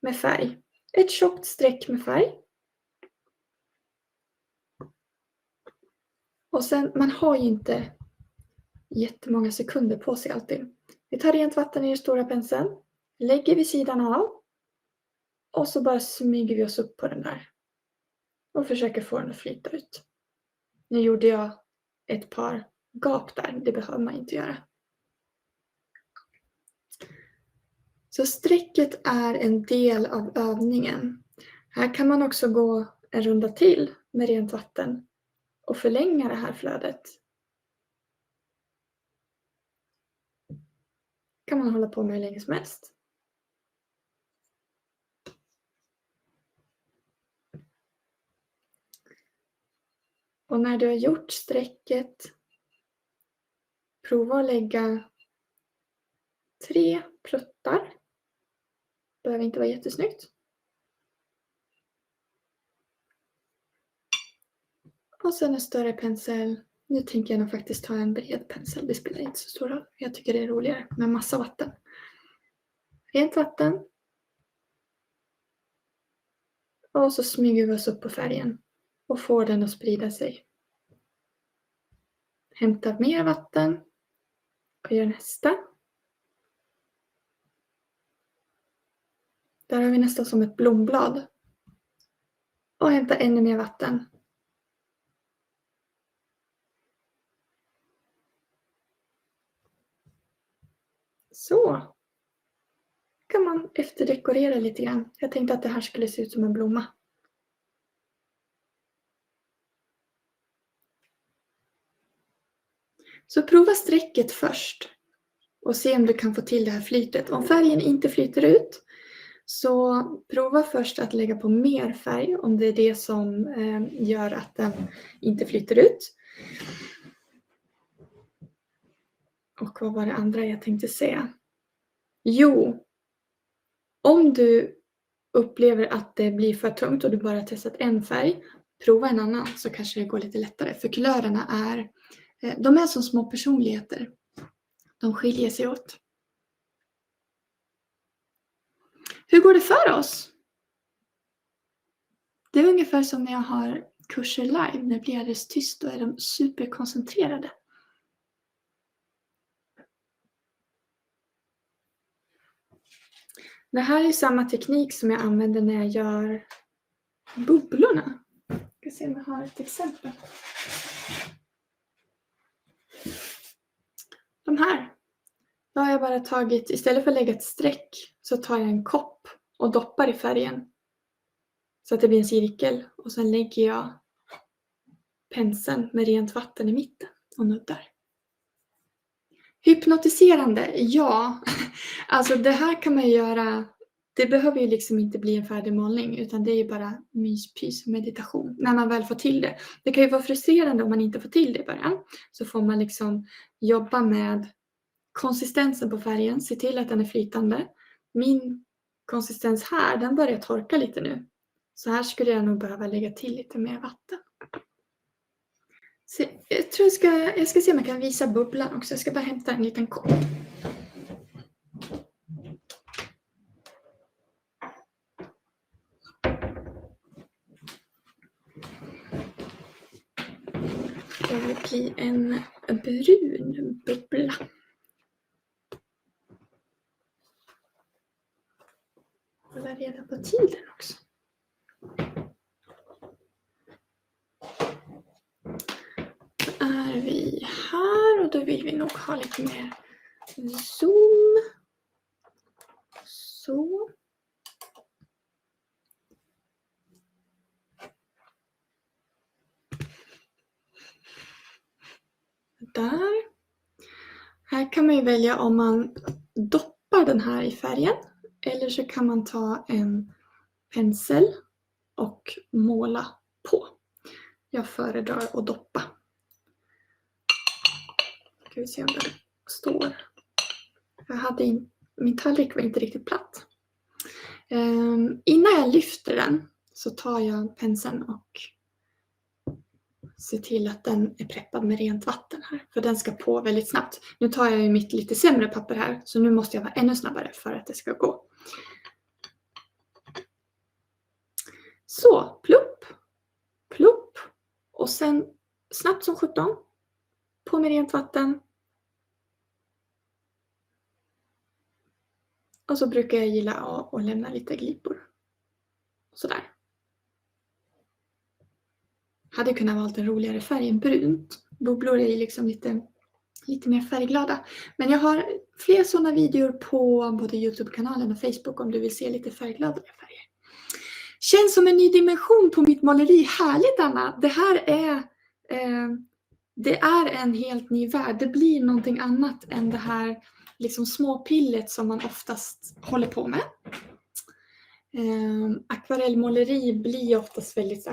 med färg. Ett tjockt streck med färg. Och sen, man har ju inte jättemånga sekunder på sig alltid. Vi tar rent vatten i den stora penseln. Lägger vid sidan av. Och så bara smyger vi oss upp på den där. Och försöker få den att flyta ut. Nu gjorde jag ett par gap där. Det behöver man inte göra. Så strecket är en del av övningen. Här kan man också gå en runda till med rent vatten. Och förlänga det här flödet. Kan man hålla på med hur länge som helst. Och när du har gjort strecket, prova att lägga 3 pluttar. Behöver inte vara jättesnyggt. Och sen en större pensel. Nu tänker jag nog faktiskt ta en bred pensel. Det spelar inte så stor roll. Jag tycker det är roligare med massa vatten. Rent vatten. Och så smyger vi oss upp på färgen. Och får den att sprida sig. Hämtar mer vatten. Och gör nästa. Där har vi nästan som ett blomblad. Och hämtar ännu mer vatten. Så. Kan man efterdekorera lite grann. Jag tänkte att det här skulle se ut som en blomma. Så prova strecket först. Och se om du kan få till det här flytet. Om färgen inte flyter ut. Så prova först att lägga på mer färg. Om det är det som gör att den inte flyter ut. Och vad var det andra jag tänkte säga? Jo. Om du upplever att det blir för tungt och du bara testat en färg. Prova en annan så kanske det går lite lättare. För kulörerna är, de är som små personligheter. De skiljer sig åt. Hur går det för oss? Det är ungefär som när jag har kurser live. När det blir alldeles tyst då är de superkoncentrerade. Det här är samma teknik som jag använder när jag gör bubblorna. Jag ska se om jag har ett exempel. De här. Då har jag bara tagit, istället för att lägga ett streck, så tar jag en kopp och doppar i färgen. Så att det blir en cirkel. Och sen lägger jag penseln med rent vatten i mitten och nuddar. Hypnotiserande, ja. Alltså det här kan man göra. Det behöver ju liksom inte bli en färdig målning, utan det är ju bara myspys och meditation när man väl får till det. Det kan ju vara frustrerande om man inte får till det i början. Så får man liksom jobba med konsistensen på färgen, se till att den är flytande. Min konsistens här, den börjar torka lite nu. Så här skulle jag nog behöva lägga till lite mer vatten. Så jag tror jag ska se om jag kan visa bubblan också. Jag ska bara hämta en liten kopp. Det blir en brun bubbla. Jag var reda på tiden också. Då är vi här och då vill vi nog ha lite mer zoom. Så. Där. Här kan man ju välja om man doppar den här i färgen. Eller så kan man ta en pensel och måla på. Jag föredrar att doppa. Ska vi se om det står. Min tallrik var inte riktigt platt. Innan jag lyfter den så tar jag penseln och ser till att den är preppad med rent vatten här. För den ska på väldigt snabbt. Nu tar jag ju mitt lite sämre papper här. Så nu måste jag vara ännu snabbare för att det ska gå. Så, plupp. Plupp. Och sen snabbt som 17. På med rent vatten. Och så brukar jag gilla att lämna lite glipor. Sådär. Hade kunnat vara en roligare färg än brunt. Bubblor är liksom lite mer färgglada. Men jag har fler sådana videor på både YouTube-kanalen och Facebook om du vill se lite färggladare färger. Känns som en ny dimension på mitt måleri. Härligt, Anna! Det här det är en helt ny värld. Det blir någonting annat än det här liksom småpillet som man oftast håller på med. Akvarellmåleri blir oftast väldigt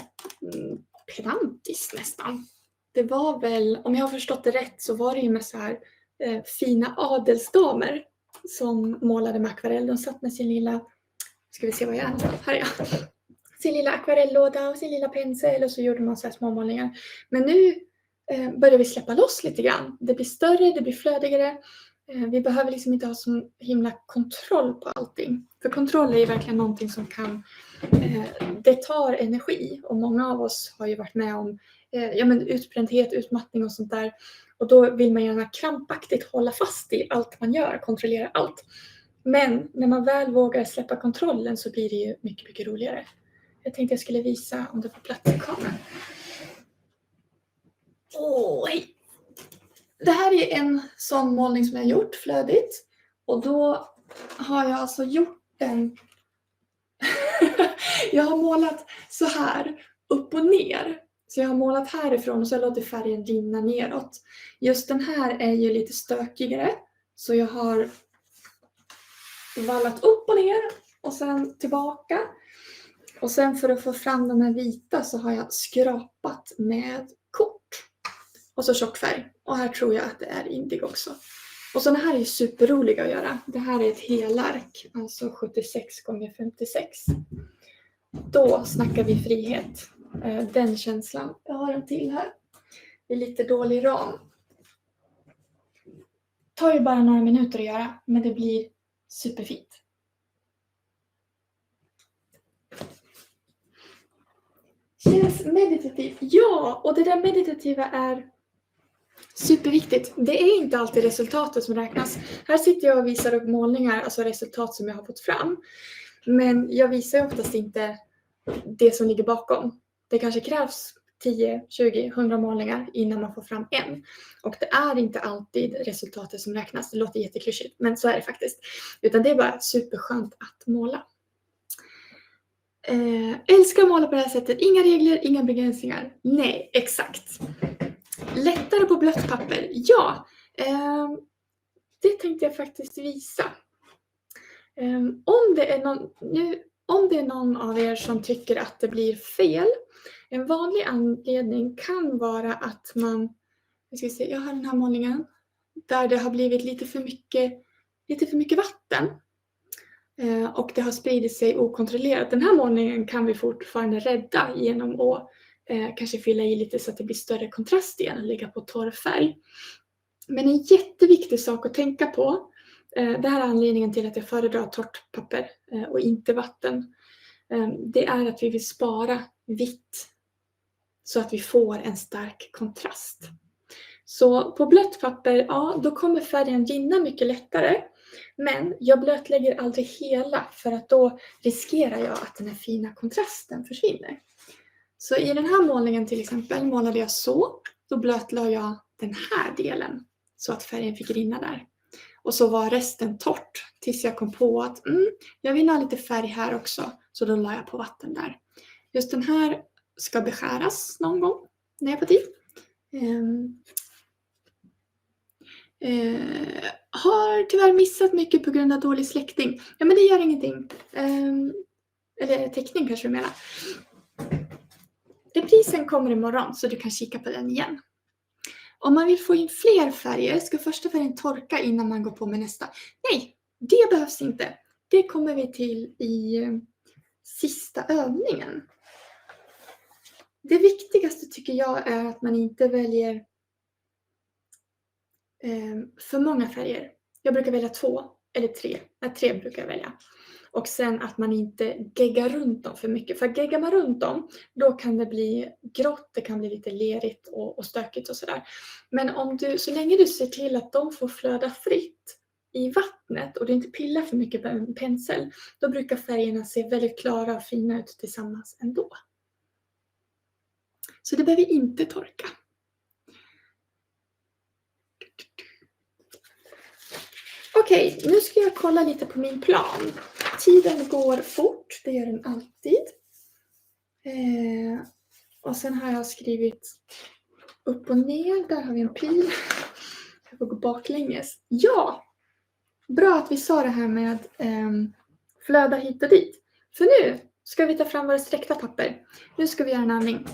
pedantiskt nästan. Det var väl, om jag har förstått det rätt, så var det ju med så här fina adelsdamer som målade med akvarell. De satt med sin lilla, ska vi se vad jag är, här är jag. Sin lilla akvarellåda och sin lilla pensel och så gjorde man så här små målningar. Men nu börjar vi släppa loss lite grann. Det blir större, det blir flödigare. Vi behöver liksom inte ha så himla kontroll på allting. För kontroll är ju verkligen någonting som kan, det tar energi. Och många av oss har ju varit med om utbrändhet, utmattning och sånt där. Och då vill man gärna krampaktigt hålla fast i allt man gör, kontrollera allt. Men när man väl vågar släppa kontrollen så blir det ju mycket, mycket roligare. Jag tänkte jag skulle visa om det får plats i kameran. Hej! Det här är en sån målning som jag har gjort flödigt. Och då har jag alltså gjort den. Jag har målat så här upp och ner. Så jag har målat härifrån och så har jag låtit färgen rinna neråt. Just den här är ju lite stökigare. Så jag har vallat upp och ner och sen tillbaka. Och sen för att få fram de här vita så har jag skrapat med kort. Och så tjockfärg. Och här tror jag att det är indigo också. Och sådana här är ju superroliga att göra. Det här är ett helark. Alltså 76x56. Då snackar vi frihet. Den känslan. Jag har en till här. Det är lite dålig ram. Tar ju bara några minuter att göra. Men det blir superfint. Känns meditativt. Ja, och det där meditativa är Superviktigt. Det är inte alltid resultatet som räknas. Här sitter jag och visar upp målningar, alltså resultat som jag har fått fram. Men jag visar oftast inte det som ligger bakom. Det kanske krävs 10, 20, 100 målningar innan man får fram en. Och det är inte alltid resultatet som räknas. Det låter jätteklyschigt, men så är det faktiskt. Utan det är bara superskönt att måla. Älskar att måla på det här sättet. Inga regler, inga begränsningar. Nej, exakt. Lättare på blött papper. Ja, det tänkte jag faktiskt visa. Om det är någon av er som tycker att det blir fel. En vanlig anledning kan vara att jag har den här målningen där det har blivit lite för mycket vatten. Och det har spridit sig okontrollerat. Den här målningen kan vi fortfarande rädda genom att kanske fylla i lite så att det blir större kontrast igen och lägga på torr färg. Men en jätteviktig sak att tänka på, det här är anledningen till att jag föredrar torrt papper och inte vatten. Det är att vi vill spara vitt så att vi får en stark kontrast. Så på blött papper, ja, då kommer färgen rinna mycket lättare. Men jag blötlägger aldrig hela för att då riskerar jag att den här fina kontrasten försvinner. Så i den här målningen till exempel målade jag så. Då blötlade jag den här delen så att färgen fick rinna där. Och så var resten torrt tills jag kom på att jag vill ha lite färg här också. Så då la jag på vatten där. Just den här ska beskäras någon gång när jag får tid. Har tyvärr missat mycket på grund av dålig släckning. Ja, men det gör ingenting. Eller teckning kanske du menar. Reprisen kommer imorgon så du kan kika på den igen. Om man vill få in fler färger ska första färgen torka innan man går på med nästa. Nej, det behövs inte. Det kommer vi till i sista övningen. Det viktigaste tycker jag är att man inte väljer för många färger. Jag brukar välja 2 eller 3. 3 brukar jag välja. Och sen att man inte geggar runt dem för mycket. För geggar man runt dem, då kan det bli grått, det kan bli lite lerigt och stökigt och sådär. Men så länge du ser till att de får flöda fritt i vattnet och du inte pillar för mycket på en pensel, då brukar färgerna se väldigt klara och fina ut tillsammans ändå. Så det behöver inte torka. Okej, nu ska jag kolla lite på min plan. Tiden går fort, det gör den alltid. Och sen har jag skrivit upp och ner, där har vi en pil. Jag får gå baklänges. Ja, bra att vi sa det här med flöda hit och dit. För nu ska vi ta fram våra sträckta papper. Nu ska vi göra en övning.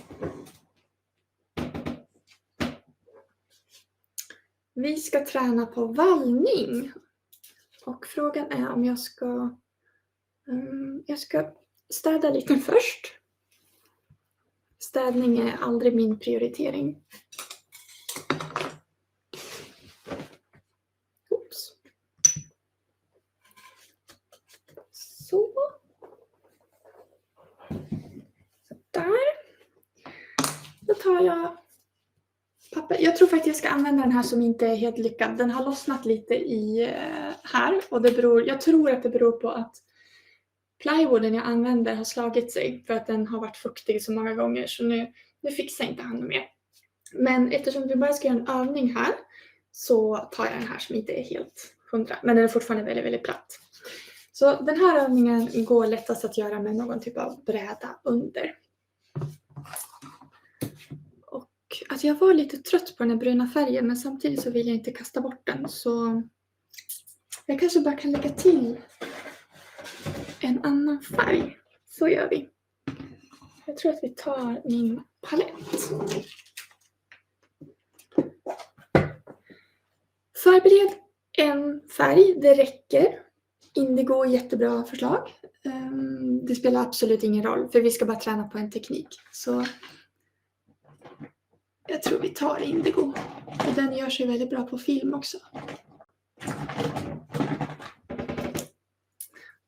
Vi ska träna på vallning. Och frågan är om jag ska städa lite först. Städning är aldrig min prioritering. Oops. Så. Där. Då tar jag papper. Jag tror faktiskt jag ska använda den här som inte är helt lyckad. Den har lossnat lite här. Och jag tror att det beror på att plywooden jag använder har slagit sig. För att den har varit fuktig så många gånger. Så nu fixar jag inte han mer. Men eftersom vi bara ska göra en övning här. Så tar jag den här som inte är helt 100. Men den är fortfarande väldigt, väldigt platt. Så den här övningen går lättast att göra med någon typ av bräda under. Alltså jag var lite trött på den här bruna färgen, men samtidigt så vill jag inte kasta bort den. Så jag kanske bara kan lägga till en annan färg. Så gör vi. Jag tror att vi tar min palett. Förbered en färg, det räcker. Indigo är jättebra förslag. Det spelar absolut ingen roll, för vi ska bara träna på en teknik. Så jag tror vi tar indigo. Och den gör sig väldigt bra på film också.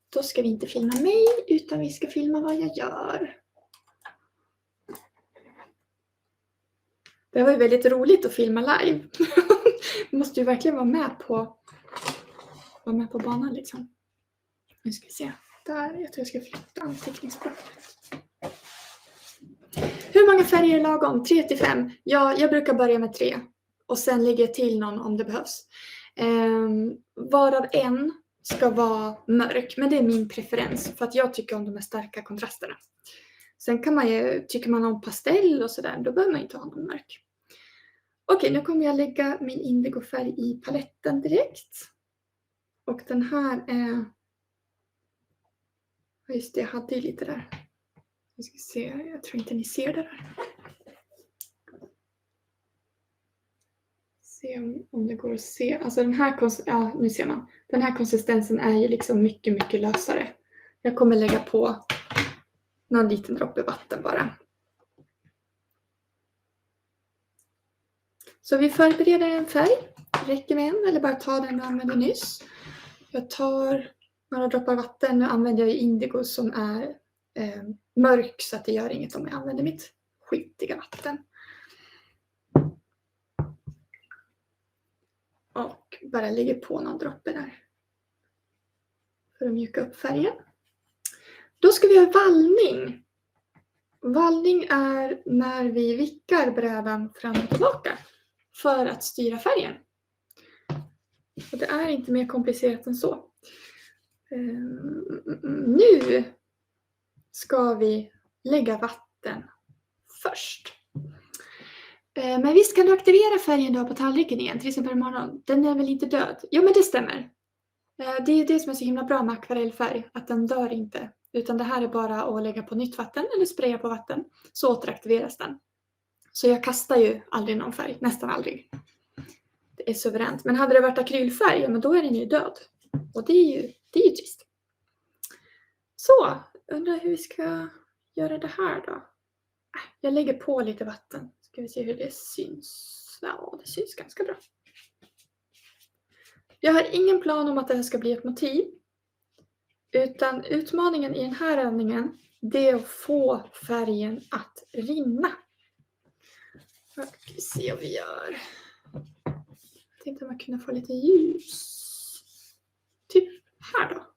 Då ska vi inte filma mig, utan vi ska filma vad jag gör. Det var ju väldigt roligt att filma live. Man måste ju verkligen vara med på banan liksom. Nu ska vi se. Där, jag tror jag ska flytta anteckningsblocket. Hur många färger är lagom? 3-5? Ja, jag brukar börja med 3. Och sen lägger jag till någon om det behövs. Varav en ska vara mörk. Men det är min preferens. För att jag tycker om de här starka kontrasterna. Sen kan man ju, tycker man om pastell och sådär. Då behöver man inte ha någon mörk. Okej, nu kommer jag lägga min indigofärg i paletten direkt. Och den här är... Just det, jag hade ju lite där. Vi ska se, jag tror inte ni ser det där. Se om det går att se. Alltså den här, ja nu ser man. Den här konsistensen är ju liksom mycket, mycket lösare. Jag kommer lägga på någon liten droppe vatten bara. Så vi förbereder en färg. Räcker med en eller bara ta den du använde nyss. Jag tar några droppar vatten. Nu använder jag indigo som är mörk så att det gör inget om jag använder mitt skitiga vatten. Och bara lägger på någon droppe där. För att mjuka upp färgen. Då ska vi göra vallning. Vallning är när vi vickar brädan fram och tillbaka. För att styra färgen. Och det är inte mer komplicerat än så. Nu ska vi lägga vatten först. Men visst kan du aktivera färgen du har på tallriken igen. Till exempel imorgon. Den är väl inte död? Jo, men det stämmer. Det är det som är så himla bra med akvarellfärg. Att den dör inte. Utan det här är bara att lägga på nytt vatten eller spraya på vatten. Så återaktiveras den. Så jag kastar ju aldrig någon färg. Nästan aldrig. Det är suveränt. Men hade det varit akrylfärg, ja, men då är den ju död. Och det är ju trist. Så, undrar hur vi ska göra det här då. Jag lägger på lite vatten. Ska vi se hur det syns. Ja, det syns ganska bra. Jag har ingen plan om att det här ska bli ett motiv. Utan utmaningen i den här övningen, det är att få färgen att rinna. Och ska vi se vad vi gör. Jag tänkte om jag kunde få lite ljus. Typ här då.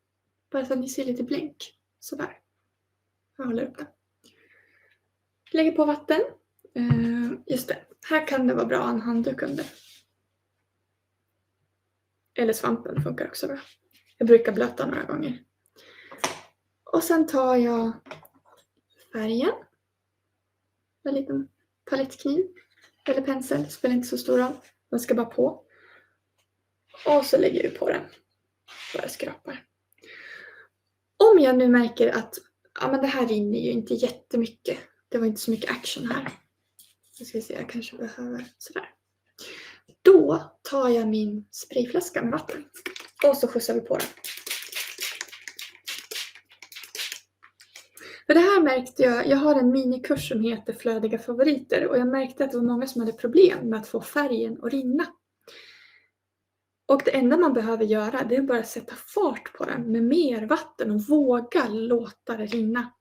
Bara så att ni ser lite blink. Sådär. Jag håller upp det. Lägger på vatten. Just det. Här kan det vara bra en handduk under. Eller svampen funkar också bra. Jag brukar blöta några gånger. Och sen tar jag färgen. En liten palettkniv. Eller pensel. Det spelar inte så stor roll. Den ska bara på. Och så lägger vi på den. Bara skrapar. Om jag nu märker att ja, men det här rinner ju inte jättemycket. Det var inte så mycket action här. Jag ska se, jag kanske behöver sådär. Då tar jag min sprayflaska med vatten. Och så skjutsar vi på den. För det här märkte jag har en minikurs som heter Flödiga favoriter. Och jag märkte att det var många som hade problem med att få färgen att rinna. Och det enda man behöver göra det är bara att sätta fart på den med mer vatten och våga låta det rinna.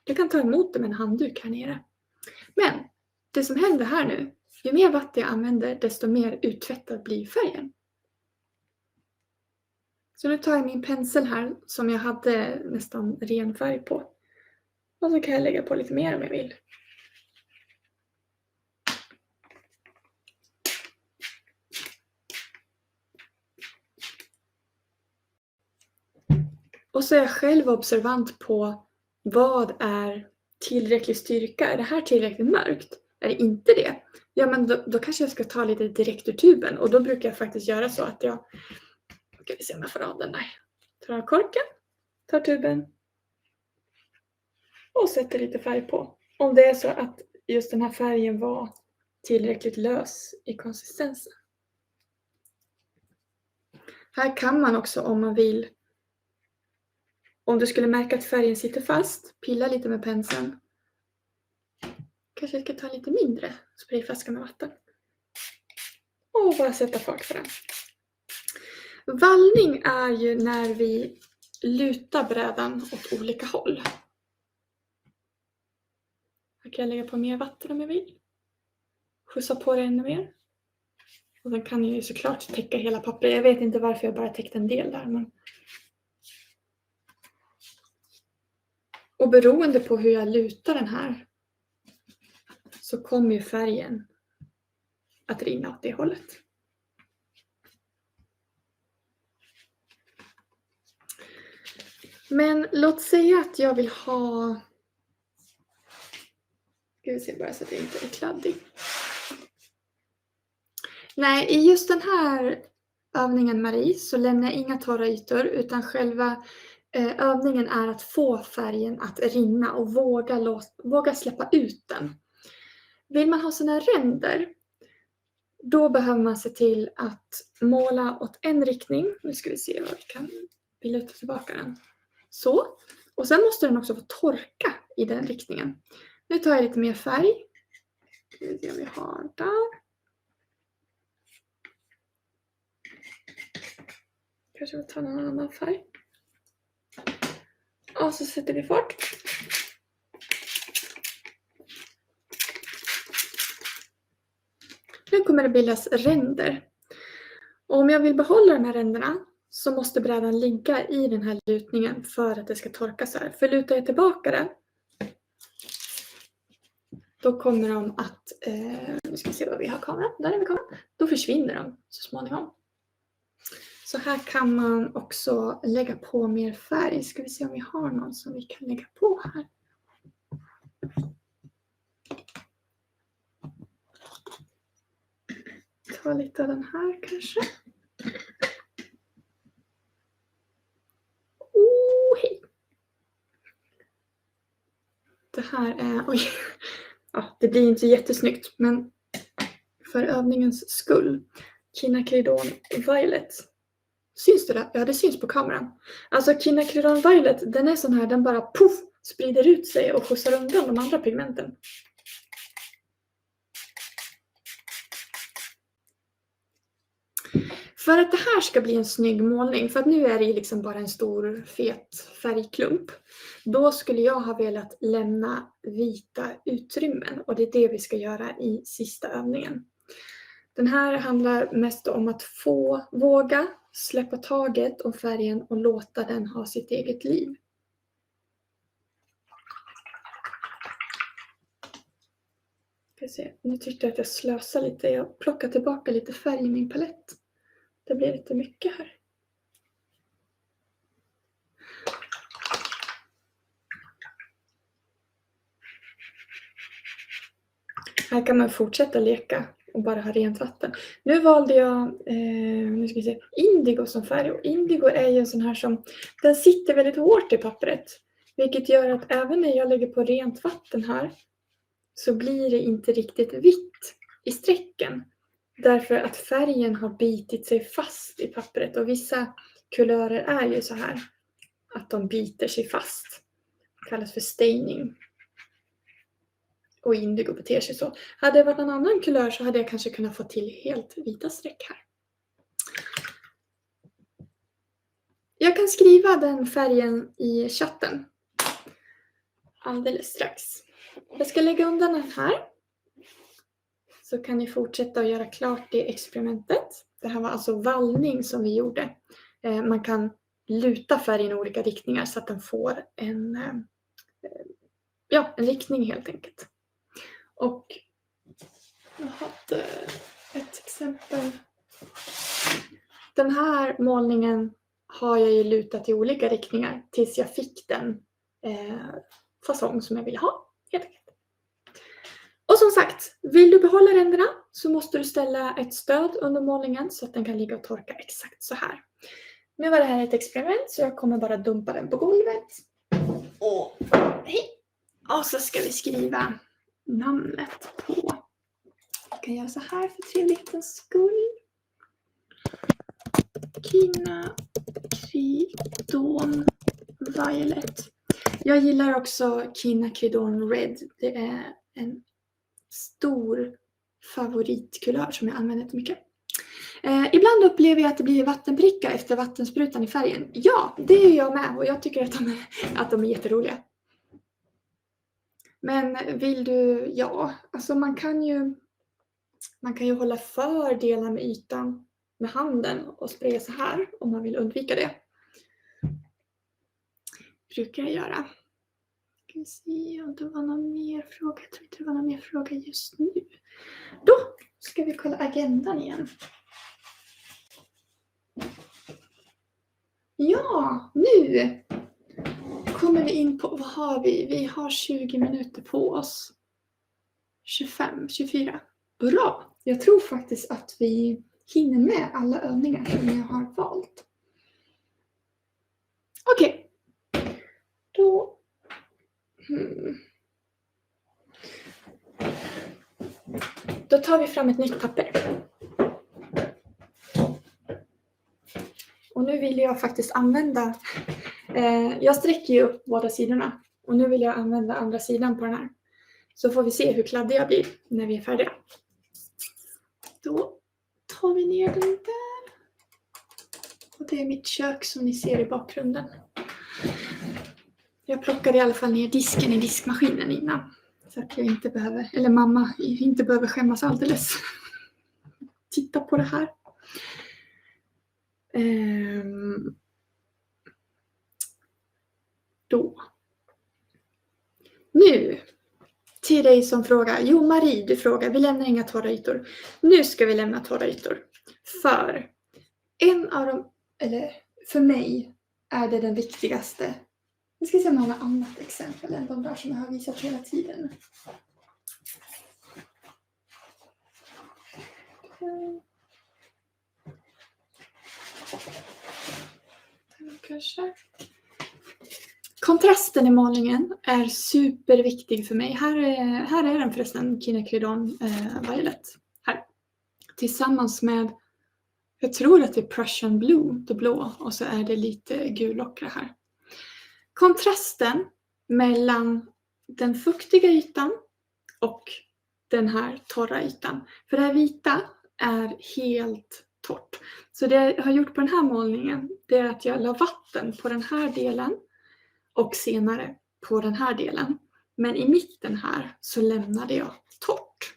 Du kan ta emot det med en handduk här nere. Men det som händer här nu, ju mer vatten jag använder desto mer uttvättad blir färgen. Så nu tar jag min pensel här som jag hade nästan ren färg på. Och så kan jag lägga på lite mer om jag vill. Och så är jag själv observant på vad är tillräcklig styrka. Är det här tillräckligt mörkt? Är det inte det? Ja, men då kanske jag ska ta lite direkt ur tuben. Och då brukar jag faktiskt göra så att jag... Ska vi se om jag får av den där. Tar korken, tar tuben. Och sätter lite färg på. Om det är så att just den här färgen var tillräckligt lös i konsistensen. Här kan man också om man vill. Om du skulle märka att färgen sitter fast, pilla lite med penseln. Kanske jag ska ta lite mindre sprayflaska med vatten. Och bara sätta fart på den. Vallning är ju när vi lutar brädan åt olika håll. Här kan jag lägga på mer vatten om jag vill. skjutsa på det ännu mer. Och sen kan jag ju såklart täcka hela pappret. Jag vet inte varför jag bara täckte en del där. Men... Och beroende på hur jag lutar den här så kommer ju färgen att rinna åt det hållet. Men låt säga att jag vill ha... Ska vi se bara så att det inte är kladdig. Nej, i just den här övningen Marie så lämnar jag inga torra ytor utan själva övningen är att få färgen att rinna och våga släppa ut den. Vill man ha såna ränder, då behöver man se till att måla åt en riktning. Nu ska vi se vad vi kan luta tillbaka den. Så. Och sen måste den också få torka i den riktningen. Nu tar jag lite mer färg. Ska vi se om vi har där. Kanske vi tar någon annan färg. Och så sätter vi fart. Nu kommer det bildas ränder. Och om jag vill behålla de här ränderna så måste brädan ligga i den här lutningen för att det ska torka så här. För lutar jag tillbaka den, då kommer de att, nu ska vi se vad vi har kameran, där är vi kameran. Då försvinner de så småningom. Så här kan man också lägga på mer färg. Ska vi se om vi har någon som vi kan lägga på här. Ta lite av den här kanske. Hej. Det här är, oj. Ja, det blir inte jättesnyggt, men för övningens skull. Quinacridone Violet. Syns det där? Ja, det syns på kameran. Alltså Quinacridone Violet, den är sån här, den bara puff, sprider ut sig och skjutsar undan de andra pigmenten. För att det här ska bli en snygg målning, för att nu är det liksom bara en stor fet färgklump. Då skulle jag ha velat lämna vita utrymmen och det är det vi ska göra i sista övningen. Den här handlar mest om att våga släppa taget om färgen och låta den ha sitt eget liv. Nu tyckte jag att jag slösar lite. Jag plockar tillbaka lite färg i min palett. Det blir lite mycket här. Här kan man fortsätta leka och bara ha rent vatten. Nu valde jag nu ska vi se, indigo som färg. Och indigo är ju en sån här som, den sitter väldigt hårt i pappret. Vilket gör att även när jag lägger på rent vatten här så blir det inte riktigt vitt i strecken. Därför att färgen har bitit sig fast i pappret. Och vissa kulörer är ju så här att de biter sig fast. Det kallas för staining. Och indigo beter sig så. Hade det varit en annan kulör så hade jag kanske kunnat få till helt vita streck här. Jag kan skriva den färgen i chatten. Alldeles strax. Jag ska lägga undan den här. Så kan ni fortsätta att göra klart det experimentet. Det här var alltså vallning som vi gjorde. Man kan luta färgen i olika riktningar så att den får en riktning helt enkelt. Och jag hade ett exempel. Den här målningen har jag ju lutat i olika riktningar tills jag fick den fasong som jag ville ha. Helt enkelt. Och som sagt, vill du behålla ränderna så måste du ställa ett stöd under målningen så att den kan ligga och torka exakt så här. Nu var det här ett experiment så jag kommer bara dumpa den på golvet. Och hej! Och så ska vi skriva namnet på. Jag kan göra så här för trevlighetens skull. Quinacridone Violet. Jag gillar också Quinacridone Red. Det är en stor favoritkulör som jag använder mycket. Ibland upplever jag att det blir vattenbricka efter vattensprutan i färgen. Ja, det är jag med och jag tycker att de är jätteroliga. Men vill du, alltså man kan ju Man kan ju hålla för delar med ytan med handen och spraya så här om man vill undvika det. Brukar jag göra. Ska vi se om det var någon mer fråga. Jag tror inte det var någon mer fråga just nu. Då ska vi kolla agendan igen. Ja, nu kommer vi in på, vad har vi? Vi har 20 minuter på oss. 25, 24. Bra! Jag tror faktiskt att vi hinner med alla övningar som jag har valt. Okej. Då... Då tar vi fram ett nytt papper. Och nu vill jag faktiskt använda... jag sträcker ju upp båda sidorna. Och nu vill jag använda andra sidan på den här. Så får vi se hur kladdig jag blir när vi är färdiga. Då tar vi ner den där. Och det är mitt kök som ni ser i bakgrunden. Jag plockade i alla fall ner disken i diskmaskinen innan. Så att jag inte behöver, eller mamma inte behöver skämmas alldeles. Titta på det här. Då. Nu. Till dig som frågar. Jo, Marie, du frågar. Vi lämnar inga torra ytor. Nu ska vi lämna torra ytor. För en av dem, eller för mig, är det den viktigaste. Jag ska se om jag har något annat exempel än de där som jag har visat hela tiden. Kanske. Kontrasten i målningen är superviktig för mig. Här är den förresten, Quinacridone Violet. Här. Tillsammans med, jag tror att det är Prussian Blue, det blå. Och så är det lite gulockra här. Kontrasten mellan den fuktiga ytan och den här torra ytan. För det här vita är helt torrt. Så det jag har gjort på den här målningen, det är att jag la vatten på den här delen. Och senare på den här delen. Men i mitten här så lämnade jag torrt.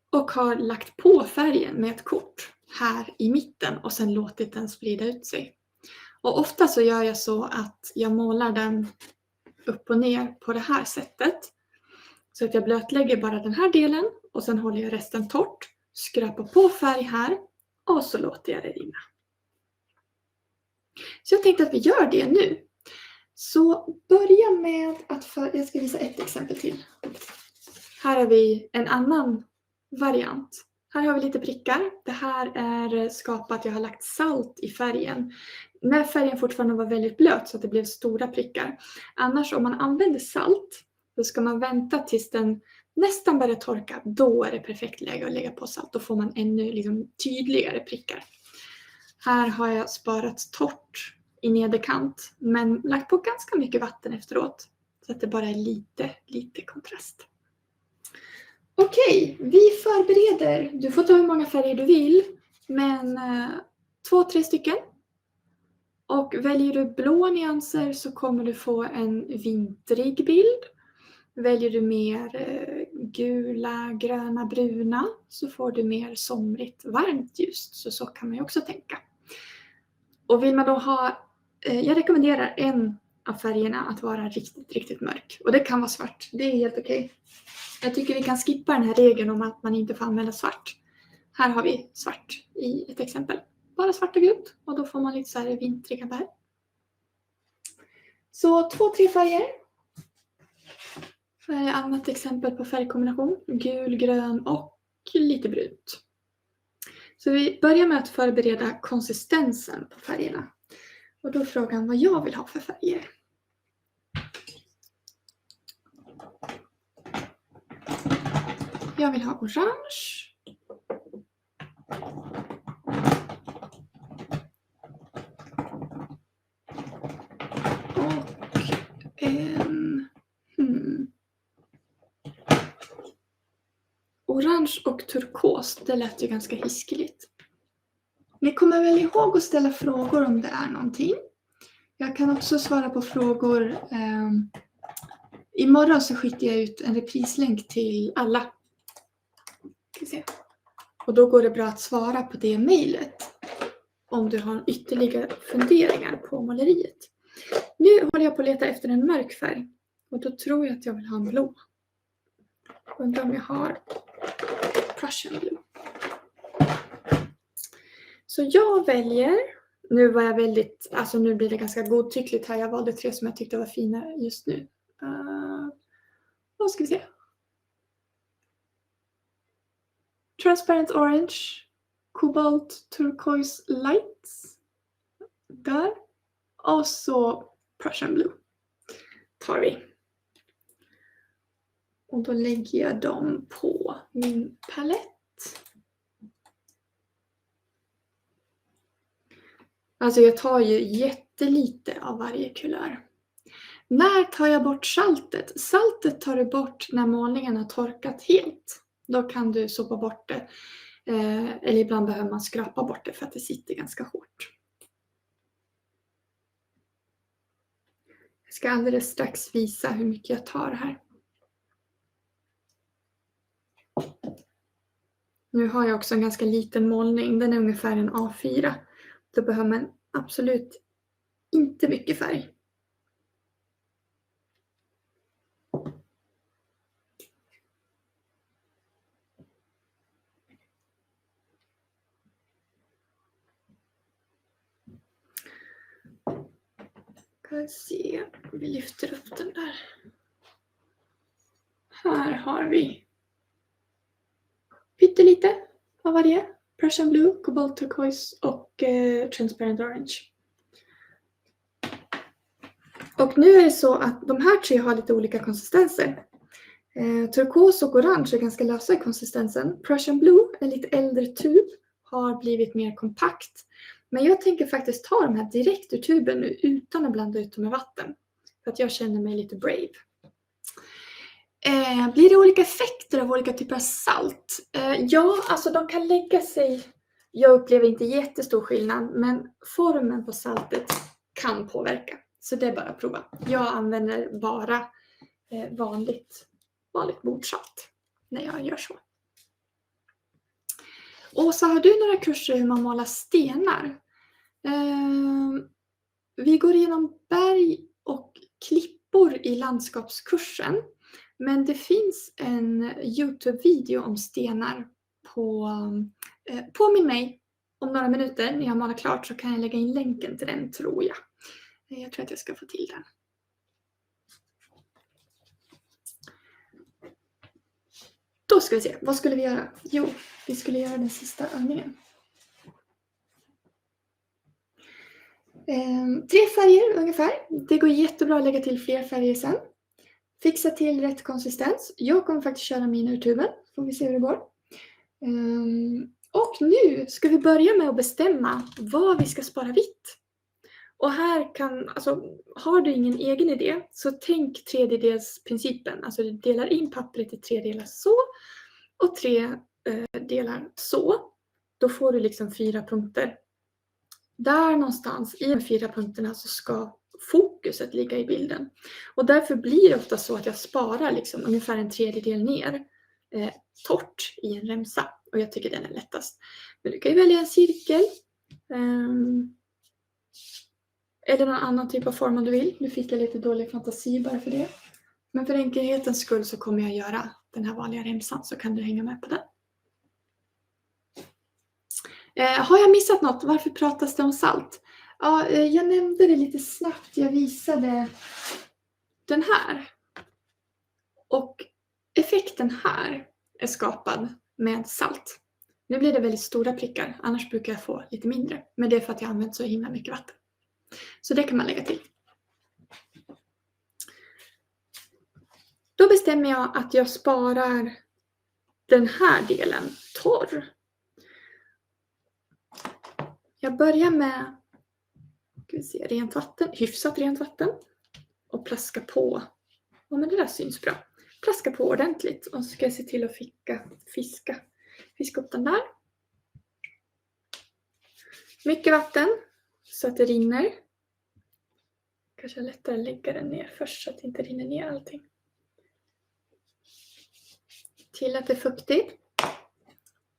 Och har lagt på färgen med ett kort här i mitten. Och sen låtit den sprida ut sig. Och ofta så gör jag så att jag målar den upp och ner på det här sättet. Så att jag blötlägger bara den här delen. Och sen håller jag resten torrt. Skrapar på färg här. Och så låter jag det rinna. Så jag tänkte att vi gör det nu. Så börja med att, jag ska visa ett exempel till. Här har vi en annan variant. Här har vi lite prickar. Det här är skapat, jag har lagt salt i färgen. När färgen fortfarande var väldigt blöt så att det blev stora prickar. Annars om man använder salt, då ska man vänta tills den nästan börjar torka. Då är det perfekt läge att lägga på salt. Då får man ännu tydligare prickar. Här har jag sparat torrt i nederkant, men lagt på ganska mycket vatten efteråt. Så att det bara är lite kontrast. Okej, vi förbereder. Du får ta hur många färger du vill, men 2-3 stycken. Och väljer du blå nyanser så kommer du få en vintrig bild. Väljer du mer gula, gröna, bruna så får du mer somrigt, varmt ljust. Så kan man ju också tänka. Och vill man då ha, jag rekommenderar en av färgerna att vara riktigt mörk. Och det kan vara svart, det är helt okej. Jag tycker vi kan skippa den här regeln om att man inte får använda svart. Här har vi svart i ett exempel. Bara svart och gult och då får man lite så här vintriga bär. Så 2-3 färger. Här är ett annat exempel på färgkombination. Gul, grön och lite brunt. Så vi börjar med att förbereda konsistensen på färgerna. Och då är frågan vad jag vill ha för färger. Jag vill ha orange. Och en... Orange och turkos, det lät ju ganska hiskeligt. Ni kommer väl ihåg att ställa frågor om det är någonting. Jag kan också svara på frågor. Imorgon så skickar jag ut en reprislänk till alla. se. Och då går det bra att svara på det mejlet om du har ytterligare funderingar på måleriet. Nu håller jag på att leta efter en mörk färg. Och då tror jag att jag vill ha en blå. Undrar om jag har Prussian blue. Så jag väljer, nu var jag väldigt, alltså nu blir det ganska godtyckligt här. Jag valde 3 som jag tyckte var fina just nu. Vad ska vi se? Transparent orange, cobalt turquoise lights. Där. Och så Prussian blue tar vi. Och då lägger jag dem på min palett. Alltså jag tar ju jättelite av varje kulör. När tar jag bort saltet? Saltet tar du bort när målningen har torkat helt. Då kan du sopa bort det. Eller ibland behöver man skrapa bort det för att det sitter ganska hårt. Jag ska alldeles strax visa hur mycket jag tar här. Nu har jag också en ganska liten målning. Den är ungefär en A4. Då behöver man absolut inte mycket färg. Ska se, vi lyfter upp den där. Här har vi pyttelite av varje. Prussian blue, cobalt turquoise och transparent orange. Och nu är det så att de här 3 har lite olika konsistenser. Turkos och orange är ganska lösa i konsistensen. Prussian blue, en lite äldre tub, har blivit mer kompakt. Men jag tänker faktiskt ta de här direkt ur tuben nu utan att blanda ut dem med vatten. För att jag känner mig lite brave. Blir det olika effekter av olika typer av salt? Ja, alltså de kan lägga sig. Jag upplever inte jättestor skillnad, men formen på saltet kan påverka. Så det är bara att prova. Jag använder bara vanligt bordsalt när jag gör så. Och så har du några kurser hur man målar stenar. Vi går igenom berg och klippor i landskapskursen. Men det finns en YouTube-video om stenar på min mail. Om några minuter när jag målar klart så kan jag lägga in länken till den, tror jag. Jag tror att jag ska få till den. Då ska vi se, vad skulle vi göra? Jo, vi skulle göra den sista övningen. 3 färger ungefär. Det går jättebra att lägga till fler färger sen. Fixa till rätt konsistens. Jag kommer faktiskt köra min ur tuben. Får vi se hur det går. Och nu ska vi börja med att bestämma vad vi ska spara vitt. Och här har du ingen egen idé så tänk 3/3-principen. Alltså du delar in pappret i 3 delar så och 3 delar så. Då får du liksom 4 punkter. Där någonstans i de 4 punkterna så ska fokuset ligga i bilden. Och därför blir det ofta så att jag sparar liksom ungefär en 1/3 ner torrt i en remsa. Och jag tycker den är lättast. Men du kan ju välja en cirkel. Eller någon annan typ av form om du vill. Nu fick jag lite dålig fantasi bara för det. Men för enkelhetens skull så kommer jag göra den här vanliga remsan så kan du hänga med på den. Har jag missat något? Varför pratas det om salt? Ja, jag nämnde det lite snabbt. Jag visade den här. Och effekten här är skapad med salt. Nu blir det väldigt stora prickar. Annars brukar jag få lite mindre. Men det är för att jag använt så himla mycket vatten. Så det kan man lägga till. Då bestämmer jag att jag sparar den här delen torr. Jag börjar med rent vatten, hyfsat rent vatten. Och plaska på. Ja, men det där syns bra. Plaska på ordentligt. Och så ska jag se till att fiska upp den där. Mycket vatten. Så att det rinner. Kanske är lättare att lägga den ner först så att det inte rinner ner allting. Till att det är fuktigt.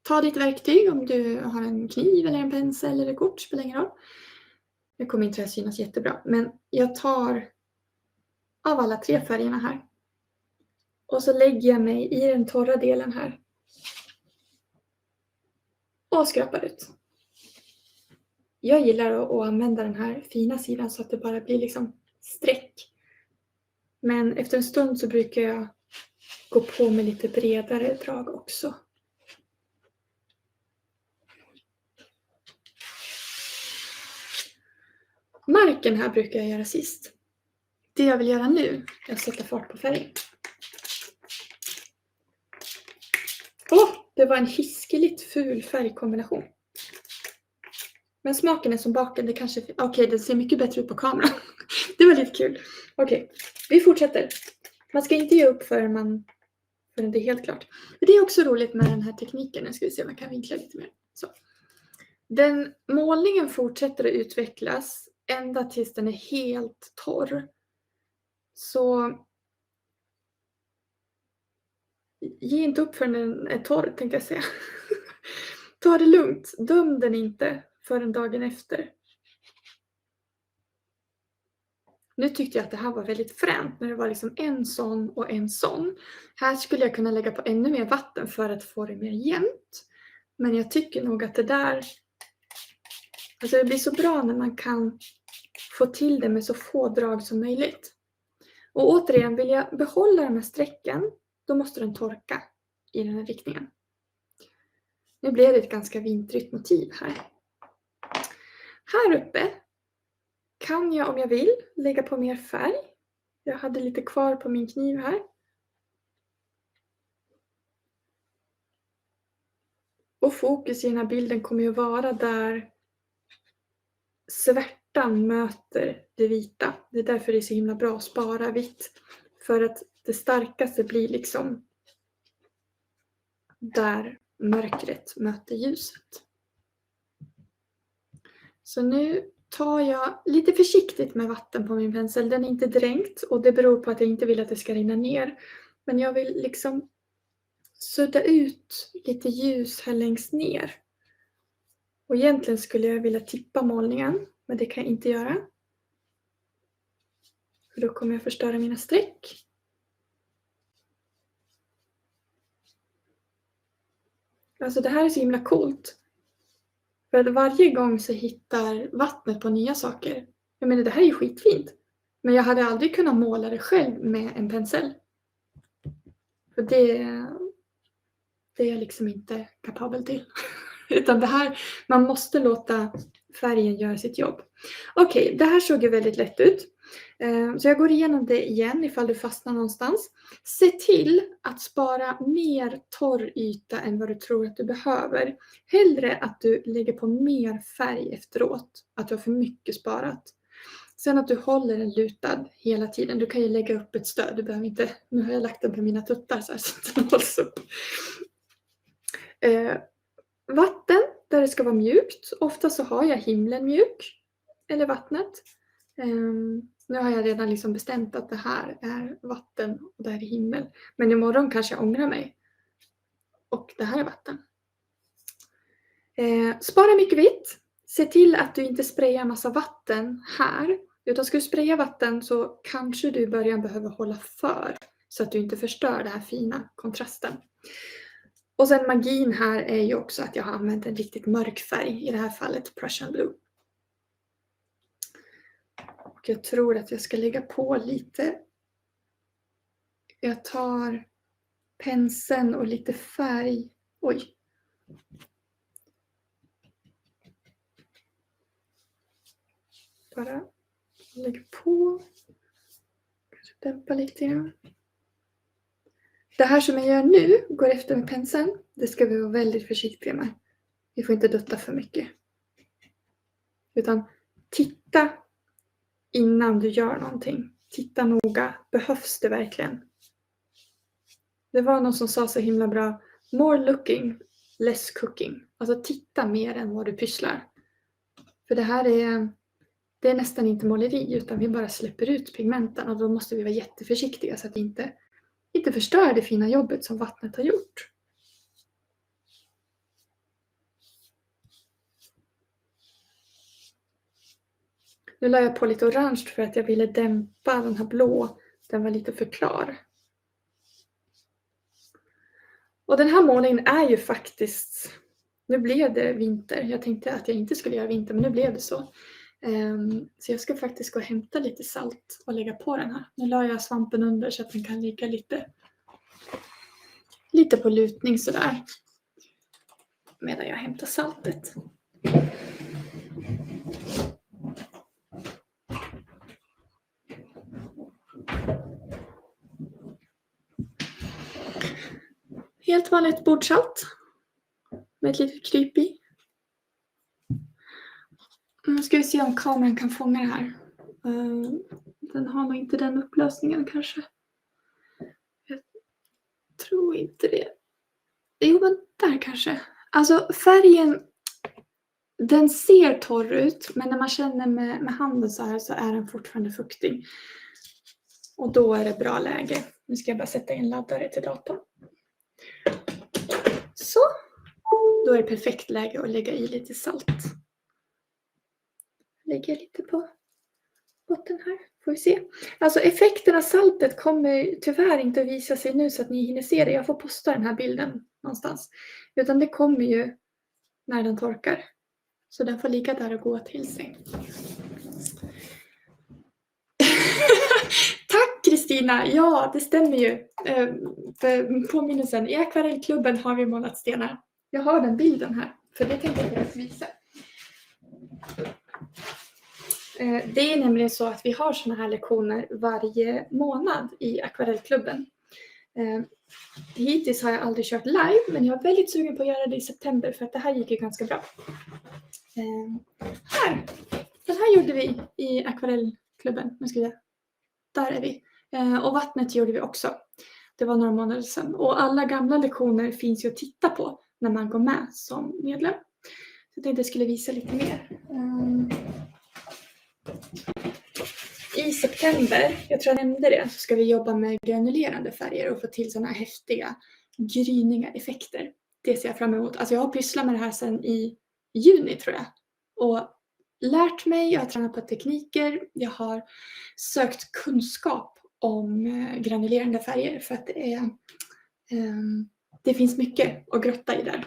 ta ditt verktyg om du har en kniv eller en pensel eller kort, spelar ingen roll. Nu kommer inte det här synas jättebra, men jag tar av alla 3 färgerna här. Och så lägger jag mig i den torra delen här. Och skrapar ut. Jag gillar att använda den här fina sidan så att det bara blir liksom streck. Men efter en stund så brukar jag gå på med lite bredare drag också. Marken här brukar jag göra sist. Det jag vill göra nu är att sätta fart på färgen. Det var en hiskeligt ful färgkombination. Men smaken är som baken. Det kanske... Okej, den ser mycket bättre ut på kameran. Det var lite kul. Okej, vi fortsätter. Man ska inte ge upp förrän det är helt klart. Det är också roligt med den här tekniken. Nu ska vi se om man kan vinkla lite mer. Så. Den målningen fortsätter att utvecklas ända tills den är helt torr. Så ge inte upp förrän den är torr, tänkte jag säga. Ta det lugnt. Döm den inte förrän dagen efter. Nu tyckte jag att det här var väldigt fränt när det var liksom en sån och en sån. Här skulle jag kunna lägga på ännu mer vatten för att få det mer jämnt. Men jag tycker nog att det där... Alltså det blir så bra när man kan få till det med så få drag som möjligt. Och återigen, vill jag behålla de här strecken, då måste den torka i den här riktningen. Nu blev det ett ganska vintrigt motiv här. Här uppe kan jag, om jag vill, lägga på mer färg. Jag hade lite kvar på min kniv här. Och fokus i den här bilden kommer ju vara där svärtan möter det vita. Det är därför det är så himla bra att spara vitt. För att det starkaste blir liksom där mörkret möter ljuset. Så nu tar jag lite försiktigt med vatten på min pensel. Den är inte dränkt och det beror på att jag inte vill att det ska rinna ner. Men jag vill liksom sudda ut lite ljus här längst ner. Och egentligen skulle jag vilja tippa målningen, men det kan jag inte göra. För då kommer jag förstöra mina streck. Alltså det här är så himla coolt. För att varje gång så hittar vattnet på nya saker. Jag menar, det här är ju skitfint. Men jag hade aldrig kunnat måla det själv med en pensel. För det är jag liksom inte kapabel till. Utan det här, man måste låta färgen göra sitt jobb. Okej, det här såg ju väldigt lätt ut. Så jag går igenom det igen ifall du fastnar någonstans. Se till att spara mer torr yta än vad du tror att du behöver. Hellre att du lägger på mer färg efteråt. Att du har för mycket sparat. Sen att du håller den lutad hela tiden. Du kan ju lägga upp ett stöd. Du behöver inte, nu har jag lagt den på mina tuttar så att den hålls upp. Vatten där det ska vara mjukt. Ofta så har jag himlen mjuk. Eller vattnet. Nu har jag redan liksom bestämt att det här är vatten och det här är himmel. Men imorgon kanske jag ångrar mig. Och det här är vatten. Spara mycket vitt. Se till att du inte sprayar massa vatten här. Utan ska du spraya vatten så kanske du i början behöver hålla för. Så att du inte förstör den här fina kontrasten. Och sen magin här är ju också att jag har använt en riktigt mörk färg. I det här fallet Prussian Blue. Och jag tror att jag ska lägga på lite. Jag tar penseln och lite färg. Oj. Bara lägga på. Kanske dämpa lite grann. Det här som jag gör nu går efter med penseln. Det ska vi vara väldigt försiktiga med. Vi får inte dutta för mycket. Utan titta innan du gör någonting. Titta noga. Behövs det verkligen? Det var någon som sa så himla bra. More looking, less cooking. Alltså titta mer än vad du pysslar. För det här det är nästan inte måleri utan vi bara släpper ut pigmenten. Och då måste vi vara jätteförsiktiga så att inte förstör det fina jobbet som vattnet har gjort. Nu la jag på lite orange för att jag ville dämpa den här blå. Den var lite för klar. Och den här målningen är ju faktiskt... Nu blev det vinter. Jag tänkte att jag inte skulle göra vinter, men nu blev det så. Så jag ska faktiskt gå och hämta lite salt och lägga på den här. Nu la jag svampen under så att den kan ligga lite på lutning sådär. Medan jag hämtar saltet. Helt vanligt bordsalt. Med ett litet kryp i. Nu ska vi se om kameran kan fånga det här. Den har nog inte den upplösningen kanske. Jag tror inte det. Jo, men där kanske. Alltså färgen, den ser torr ut. Men när man känner med handen så här så är den fortfarande fuktig. Och då är det bra läge. Nu ska jag bara sätta in laddare till datorn. Så. Då är det perfekt läge att lägga i lite salt. Lägger lite på botten här. Får vi se. Alltså effekten av saltet kommer tyvärr inte att visa sig nu så att ni hinner se det. Jag får posta den här bilden någonstans. Utan det kommer ju när den torkar. Så den får ligga där och gå till sig. Tack Kristina! Ja, det stämmer ju. För påminnelsen. I akvarellklubben har vi målat stenar. Jag har den bilden här. För det tänkte jag visa. Det är nämligen så att vi har såna här lektioner varje månad i akvarellklubben. Hittills har jag aldrig kört live, men jag är väldigt sugen på att göra det i september för att det här gick ju ganska bra. Den här gjorde vi i akvarellklubben. Där är vi. Och vattnet gjorde vi också. Det var några månader sedan. Och alla gamla lektioner finns ju att titta på när man går med som medlem. Så jag tänkte att jag skulle visa lite mer. I september, jag tror jag nämnde det, så ska vi jobba med granulerande färger och få till sådana här häftiga gryniga effekter. Det ser jag fram emot. Alltså jag har pysslat med det här sedan i juni tror jag. Och lärt mig, jag har tränat på tekniker, jag har sökt kunskap om granulerande färger för att det finns mycket att grotta i där.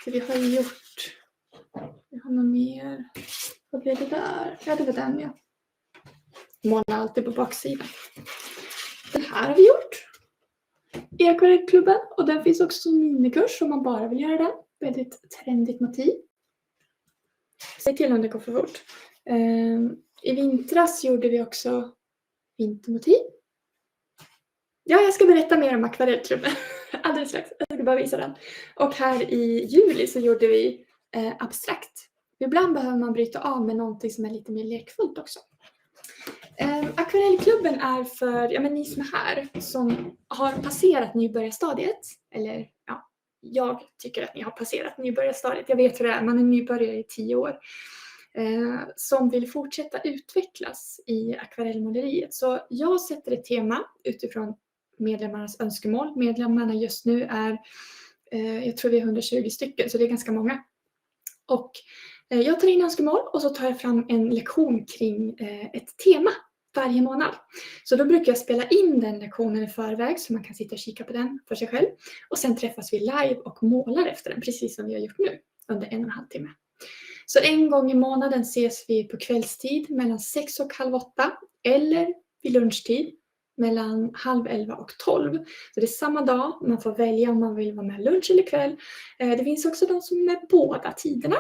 Så vi har gjort, vi har något mer, vad blev det där? Ja, det var den ja. Målar alltid på baksidan. Den här har vi gjort i akvarellklubben och den finns också som minikurs om man bara vill göra den. Väldigt trendigt motiv. Säg till om det går för fort. I vintras gjorde vi också vintermotiv. Ja, jag ska berätta mer om akvarellklubben. Alldeles strax. Jag ska bara visa den. Och här i juli så gjorde vi abstrakt. Ibland behöver man bryta av med någonting som är lite mer lekfullt också. Akvarellklubben är för ni som är här som har passerat nybörjarstadiet. Eller ja, jag tycker att ni har passerat nybörjarstadiet. Jag vet hur det är, man är nybörjare i 10 år. Som vill fortsätta utvecklas i akvarellmåleriet. Så jag sätter ett tema utifrån medlemmarnas önskemål. Medlemmarna just nu är, jag tror vi är 120 stycken, så det är ganska många. Och jag tar in önskemål och så tar jag fram en lektion kring ett tema varje månad. Så då brukar jag spela in den lektionen i förväg så man kan sitta och kika på den för sig själv. Och sen träffas vi live och målar efter den, precis som vi har gjort nu, under 1,5 timme. Så en gång i månaden ses vi på kvällstid mellan 6 och halv 8 eller vid lunchtid mellan 10:30 och 12. Så det är samma dag, man får välja om man vill vara med lunch eller kväll. Det finns också de som är med båda tiderna.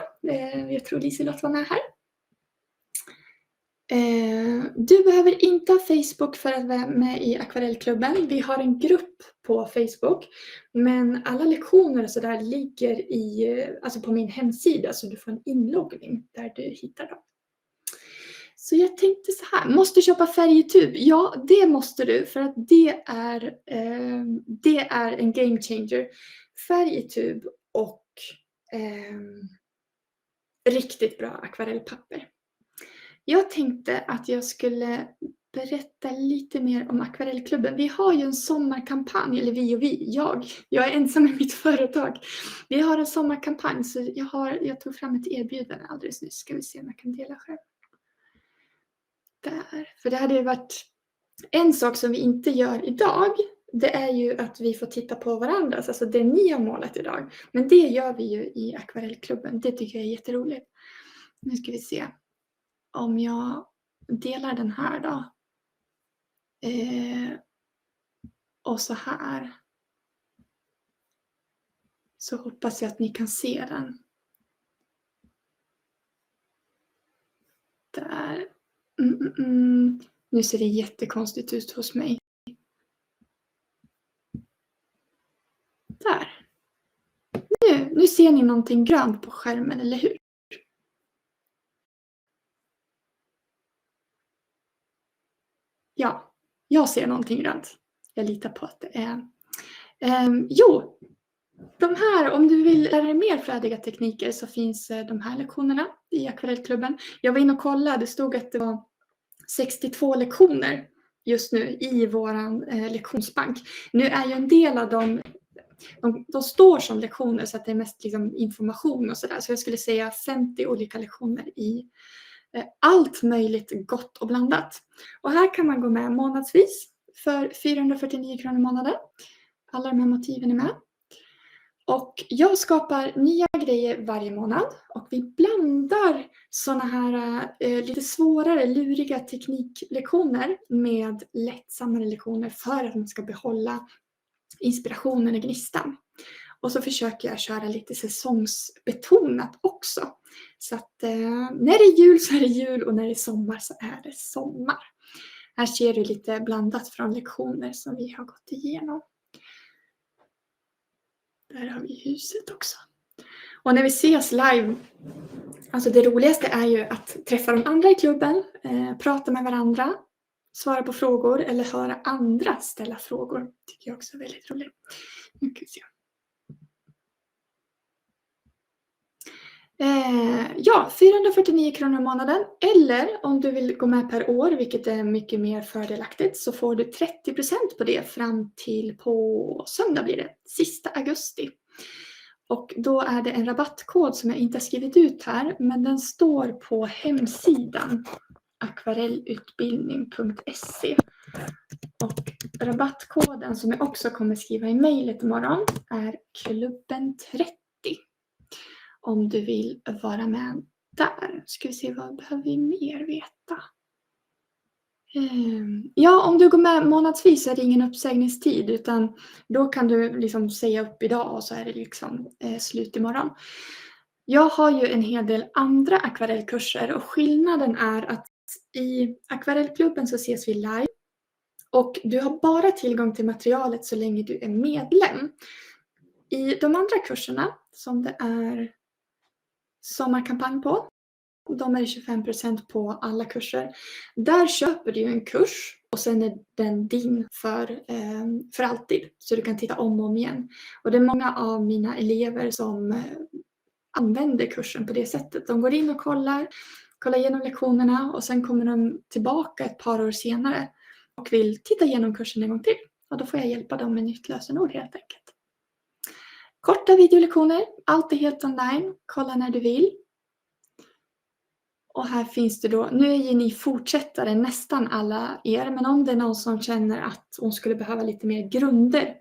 Jag tror Liselott var med här. Du behöver inte ha Facebook för att vara med i akvarellklubben. Vi har en grupp på Facebook. Men alla lektioner och sådär ligger alltså på min hemsida. Så du får en inloggning där du hittar dem. Så jag tänkte så här. Måste köpa färgtub? Ja, det måste du. För att det är en game changer. Färgtub och riktigt bra akvarellpapper. Jag tänkte att jag skulle berätta lite mer om akvarellklubben. Vi har ju en sommarkampanj, eller jag är ensam i mitt företag. Vi har en sommarkampanj så jag tog fram ett erbjudande alldeles nyss. Ska vi se om jag kan dela själv. Där. För det hade ju varit en sak som vi inte gör idag. Det är ju att vi får titta på varandra. Alltså det ni har målat idag. Men det gör vi ju i akvarellklubben. Det tycker jag är jätteroligt. Nu ska vi se. Om jag delar den här då. Och så här. Så hoppas jag att ni kan se den. Där. Nu ser det jättekonstigt ut hos mig. Där. Nu ser ni någonting grönt på skärmen, eller hur? Ja, jag ser någonting grönt. Jag litar på att det är. Jo, de här, om du vill lära dig mer färdiga tekniker så finns de här lektionerna i akvarellklubben. Jag var inne och kollade, det stod att det var 62 lektioner just nu i våran lektionsbank. Nu är ju en del av dem, de står som lektioner så att det är mest liksom information och sådär. Så jag skulle säga 50 olika lektioner i allt möjligt gott och blandat. Och här kan man gå med månadsvis för 449 kronor i månaden. Alla de här motiven är med. Och jag skapar nya grejer varje månad och vi blandar såna här lite svårare, luriga tekniklektioner med lättsammare lektioner för att man ska behålla inspirationen och gnistan. Och så försöker jag köra lite säsongsbetonat också. Så att när det är jul så är det jul och när det är sommar så är det sommar. Här ser du lite blandat från lektioner som vi har gått igenom. Där har vi huset också. Och när vi ses live, alltså det roligaste är ju att träffa de andra i klubben, prata med varandra, svara på frågor eller höra andra ställa frågor. Det tycker jag också är väldigt roligt. Nu ska vi se. Ja, 449 kronor i månaden. Eller om du vill gå med per år, vilket är mycket mer fördelaktigt, så får du 30% på det fram till på söndag blir det, sista augusti. Och då är det en rabattkod som jag inte har skrivit ut här, men den står på hemsidan akvarellutbildning.se. Och rabattkoden som jag också kommer skriva i mejlet imorgon är klubben 30. Om du vill vara med där. Ska vi se, vad behöver vi mer veta? Ja, om du går med månadsvis är det ingen uppsägningstid utan då kan du liksom säga upp idag och så är det liksom slut imorgon. Jag har ju en hel del andra akvarellkurser och skillnaden är att i akvarellklubben så ses vi live och du har bara tillgång till materialet så länge du är medlem. I de andra kurserna som det är sommarkampanj på, de är 25% på alla kurser. Där köper du en kurs och sen är den din för alltid. Så du kan titta om och om igen. Och det är många av mina elever som använder kursen på det sättet. De går in och kollar igenom lektionerna och sen kommer de tillbaka ett par år senare och vill titta igenom kursen en gång till. Och då får jag hjälpa dem med nytt lösenord helt enkelt. Korta videolektioner, allt är helt online. Kolla när du vill. Och här finns det då, nu är ju ni fortsättare nästan alla er, men om det är någon som känner att hon skulle behöva lite mer grunder.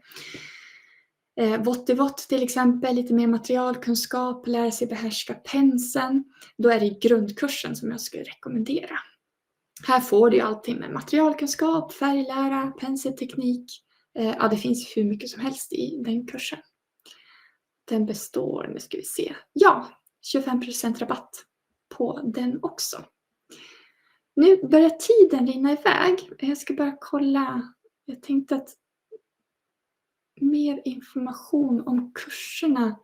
Vått till exempel, lite mer materialkunskap, lära sig behärska penseln. Då är det grundkursen som jag skulle rekommendera. Här får du allting med materialkunskap, färglära, penselteknik. Ja, det finns hur mycket som helst i den kursen. Den består, nu ska vi se, ja, 25% rabatt på den också. Nu börjar tiden rinna iväg. Jag ska bara kolla. Jag tänkte att mer information om kurserna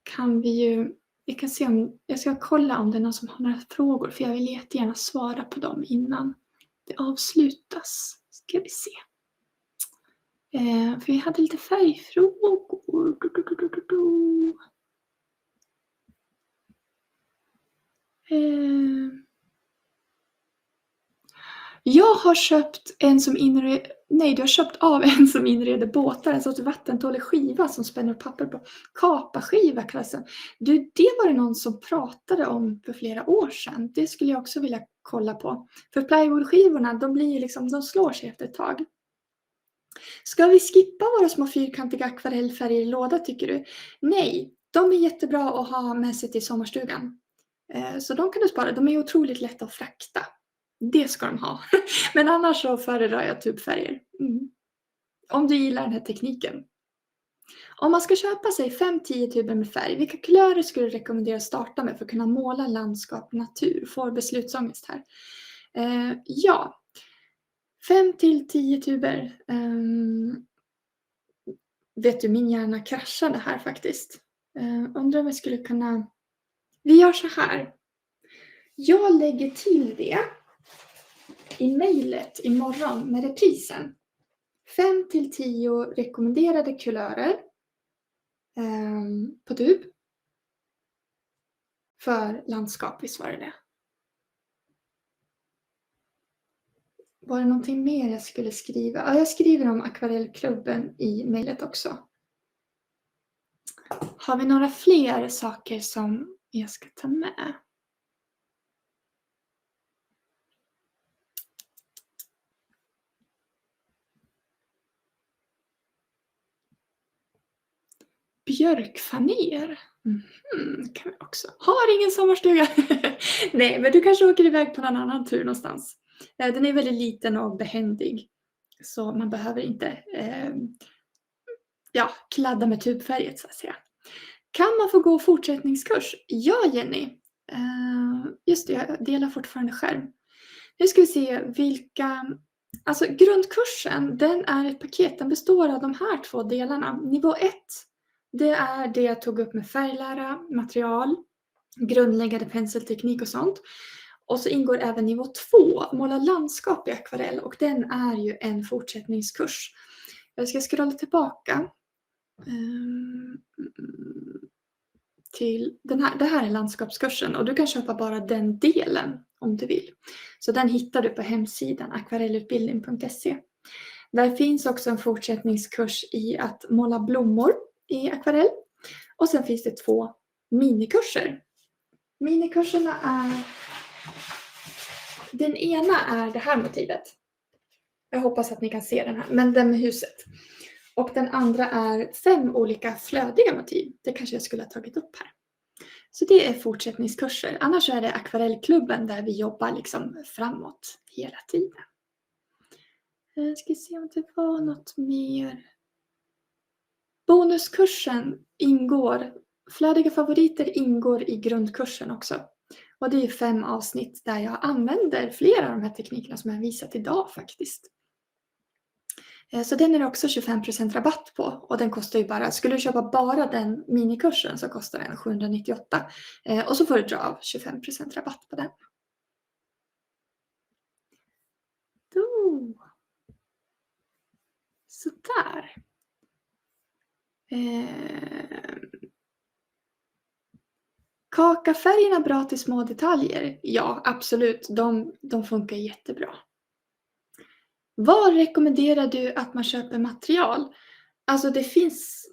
kan vi ju... Jag ska kolla om det är någon som har några frågor. För jag vill jättegärna svara på dem innan det avslutas. Ska vi se. För vi hade lite färgfrågor. Jag har köpt en som du har köpt av en som inreder båtar, en sorts vattentålig skiva som spänner papper på. Kapaskiva kallas den. Du, det var det någon som pratade om för flera år sedan. Det skulle jag också vilja kolla på. För plywoodskivorna, de slår sig efter ett tag. Ska vi skippa våra små fyrkantiga akvarellfärger i låda tycker du? Nej, de är jättebra att ha med sig till sommarstugan. Så de kan du spara. De är otroligt lätta att frakta. Det ska de ha. Men annars så föredrar jag tubfärger. Om du gillar den här tekniken. Om man ska köpa sig 5-10 tuber med färg, vilka kulörer skulle du rekommendera att starta med för att kunna måla landskap, natur? Får beslutsångest här. Ja, 5-10 tuber. Vet du, min hjärna kraschade här faktiskt. Undrar om jag skulle kunna... Vi gör så här. Jag lägger till det i mejlet imorgon med reprisen. 5-10 rekommenderade kulörer på tub. För landskap, visst var det. Var det någonting mer jag skulle skriva? Ja, jag skriver om akvarellklubben i mejlet också. Har vi några fler saker som jag ska ta med? Björkfaner. Kan vi också. Har ingen sommarstuga. Nej, men du kanske åker iväg på någon annan tur någonstans. Den är väldigt liten och behändig. Så man behöver inte kladda med tubfärget så att säga. Kan man få gå fortsättningskurs? Ja, Jenny. Just det, jag delar fortfarande skärm. Nu ska vi se vilka... Alltså grundkursen, den är ett paket. Den består av de här 2 delarna. Nivå 1, det är det jag tog upp med färglära, material, grundläggande penselteknik och sånt. Och så ingår även nivå 2, måla landskap i akvarell. Och den är ju en fortsättningskurs. Jag ska scrolla tillbaka till den här. Det här är landskapskursen och du kan köpa bara den delen om du vill. Så den hittar du på hemsidan akvarellutbildning.se. Där finns också en fortsättningskurs i att måla blommor i akvarell. Och sen finns det 2 minikurser. Minikurserna är... Den ena är det här motivet. Jag hoppas att ni kan se den här, men den med huset. Och den andra är 5 olika flödiga motiv. Det kanske jag skulle ha tagit upp här. Så det är fortsättningskurser. Annars är det akvarellklubben där vi jobbar liksom framåt hela tiden. Jag ska se om det var något mer. Bonuskursen ingår. Flödiga favoriter ingår i grundkursen också. Och det är 5 avsnitt där jag använder flera av de här teknikerna som jag har visat idag faktiskt. Så den är det också 25% rabatt på. Och den kostar ju bara, skulle du köpa bara den minikursen så kostar den 798. Och så får du dra av 25% rabatt på den. Sådär. Kakafärgerna bra till små detaljer? Ja, absolut. De funkar jättebra. Var rekommenderar du att man köper material? Alltså det finns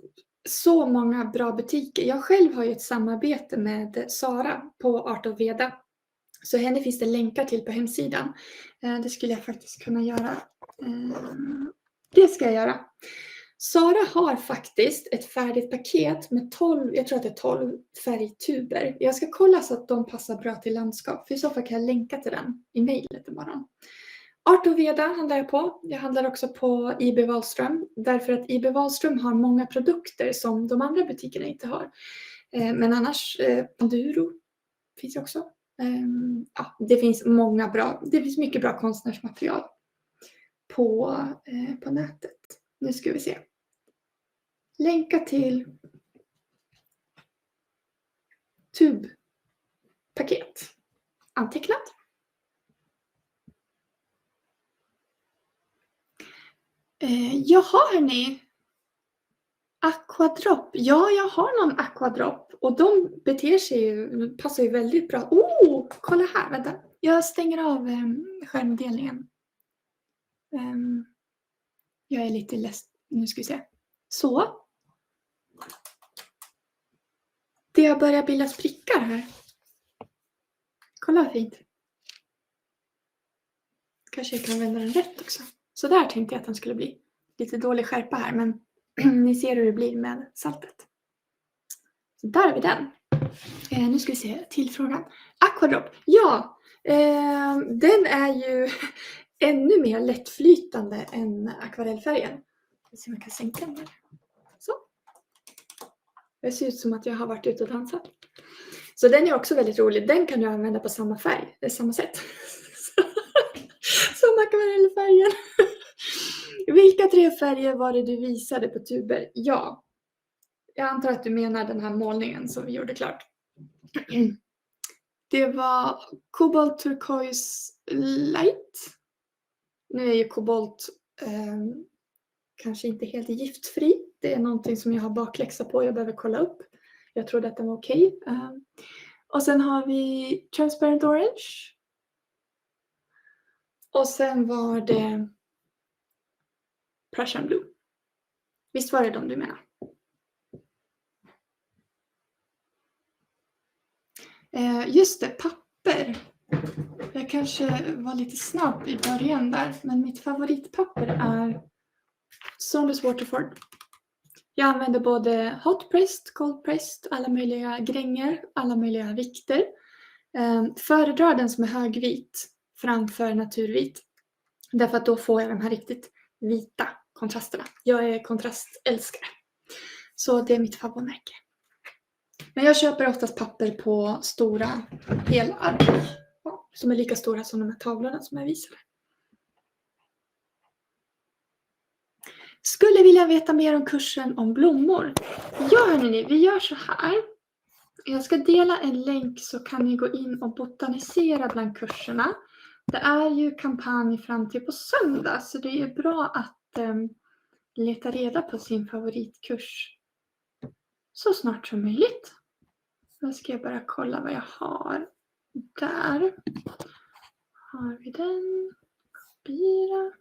så många bra butiker. Jag själv har ju ett samarbete med Sara på Art of Veda. Så henne finns det länkar till på hemsidan. Det skulle jag faktiskt kunna göra. Det ska jag göra. Sara har faktiskt ett färdigt paket med 12, jag tror att det är 12 färgtuber. Jag ska kolla så att de passar bra till landskap. För i så fall kan jag länka till den i mejlet imorgon. Art of Veda handlar jag på. Jag handlar också på IB Wahlström. Därför att IB Wahlström har många produkter som de andra butikerna inte har. Men annars, Panduro finns också. Det finns det finns mycket bra konstnärsmaterial på nätet. Nu ska vi se. Länka till tubpaket. Antecknat. Jaha hörni. Aquadrop. Ja, jag har någon Aquadrop. Och de passar ju väldigt bra. Kolla här, vänta. Jag stänger av skärmdelningen. Jag är lite ledsen. Nu ska vi se. Så. Det har börjat bildas prickar här. Kolla vad fint. Kanske jag kan vända den rätt också. Så där tänkte jag att den skulle bli. Lite dålig skärpa här, men ni ser hur det blir med saltet. Så där har vi den. Nu ska vi se till frågan. Aquadrop. Ja, den är ju ännu mer lättflytande än akvarellfärgen. Jag ser om jag kan sänka den här. Så. Det ser ut som att jag har varit ute och dansat. Så den är också väldigt rolig. Den kan du använda på samma sätt. Som akvarellfärgen. Vilka 3 färger var det du visade på tuber? Ja. Jag antar att du menar den här målningen som vi gjorde klart. Det var kobolt turquoise light. Nu är ju kobolt kanske inte helt giftfri. Det är någonting som jag har bakläxa på. Jag behöver kolla upp. Jag trodde att den var okej. Och sen har vi transparent orange. Och sen var det Prussian blue. Visst var det de du menar? Just det, papper. Jag kanske var lite snabb i början där. Men mitt favoritpapper är Saunders Waterford. Jag använder både hot pressed, cold pressed, alla möjliga gränger, alla möjliga vikter. Föredrar den som är högvit framför naturvit. Därför att då får jag de här riktigt vita kontrasterna. Jag är kontrastälskare. Så det är mitt favoritmärke. Men jag köper oftast papper på stora helark. Som är lika stora som de här tavlorna som jag visade. Skulle vilja veta mer om kursen om blommor. Ja hörni, vi gör så här. Jag ska dela en länk så kan ni gå in och botanisera bland kurserna. Det är ju kampanj fram till på söndag så det är bra att leta reda på sin favoritkurs så snart som möjligt. Nu ska jag bara kolla vad jag har. Där har vi den. Kopiera.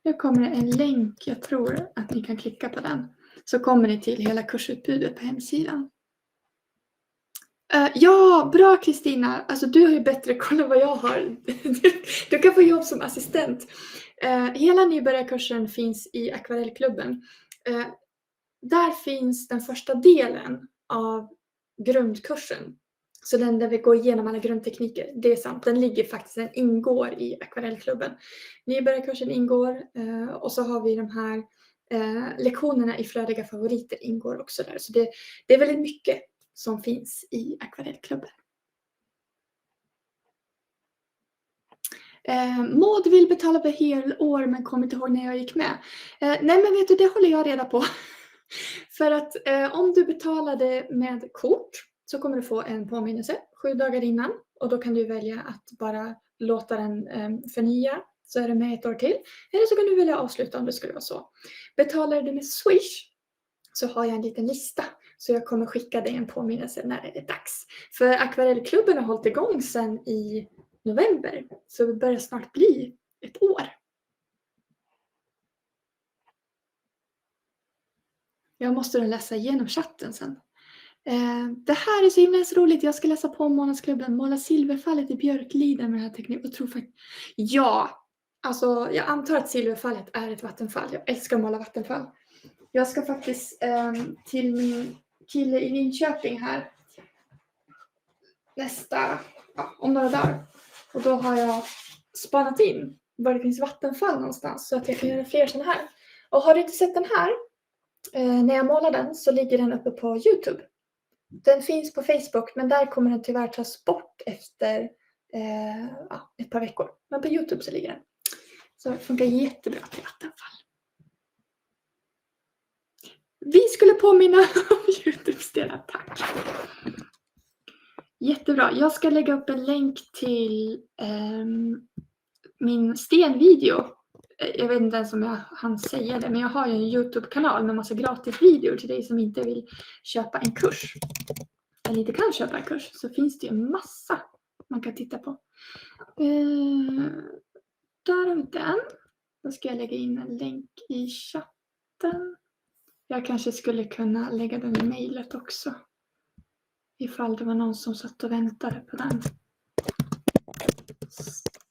Nu kommer det en länk. Jag tror att ni kan klicka på den. Så kommer ni till hela kursutbudet på hemsidan. Ja, bra Kristina. Alltså du har ju bättre koll än vad jag har. Du kan få jobb som assistent. Hela nybörjarkursen finns i Akvarellklubben. Där finns den första delen av grundkursen. Så den där vi går igenom alla grundtekniker. Det är sant, den ingår i Akvarellklubben. Nybörjarkursen ingår och så har vi de här lektionerna i flödiga favoriter ingår också där. Så det är väldigt mycket som finns i Akvarellklubben. Maud vill betala på helår men kommer inte ihåg när jag gick med. Nej men vet du, det håller jag reda på. För att om du betalade med kort så kommer du få en påminnelse 7 dagar innan. Och då kan du välja att bara låta den förnya så är det med 1 år till. Eller så kan du välja att avsluta om det skulle vara så. Betalar du med Swish så har jag en liten lista. Så jag kommer skicka dig en påminnelse när det är dags. För Akvarellklubben har hållit igång sedan i november. Så det börjar snart bli ett år. Jag måste då läsa igenom chatten sen. Det här är så himla roligt. Jag ska läsa på månadsklubben. Måla silverfallet i Björkliden med den här tekniken. Jag tror faktiskt... Ja, alltså jag antar att silverfallet är ett vattenfall. Jag älskar att måla vattenfall. Jag ska faktiskt till min kille i Linköping här. Om några dagar. Och då har jag spanat in var det finns vattenfall någonstans. Så att jag kan göra fler sådana här. Och har du inte sett den här? När jag målar den så ligger den uppe på YouTube. Den finns på Facebook men där kommer den tyvärr tas bort efter ett par veckor. Men på YouTube så ligger den. Så det funkar jättebra till vattenfall. Vi skulle påminna om YouTube-stenar, tack. Jättebra. Jag ska lägga upp en länk till min stenvideo. Jag vet inte ens om jag hann säga det, men jag har ju en YouTube-kanal med massa gratis videor till dig som inte vill köpa en kurs. Eller inte kan köpa en kurs, så finns det ju en massa man kan titta på. Där har vi den. Då ska jag lägga in en länk i chatten. Jag kanske skulle kunna lägga den i mejlet också. Ifall det var någon som satt och väntade på den.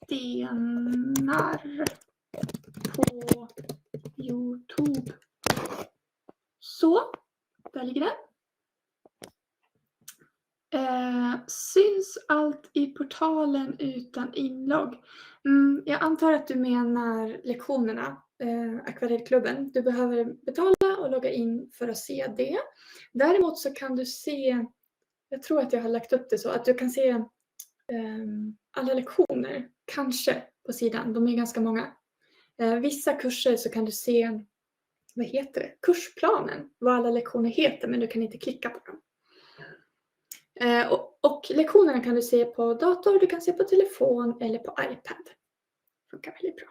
Stenar på YouTube. Så, där ligger den. Syns allt i portalen utan inlogg? Jag antar att du menar lektionerna, Akvarellklubben. Du behöver betala och logga in för att se det. Däremot så kan du se, jag tror att jag har lagt upp det så, att du kan se alla lektioner, kanske på sidan. De är ganska många. Vissa kurser så kan du se, vad heter det? Kursplanen, vad alla lektioner heter, men du kan inte klicka på dem. Och lektionerna kan du se på dator, du kan se på telefon eller på iPad. Funkar väldigt bra.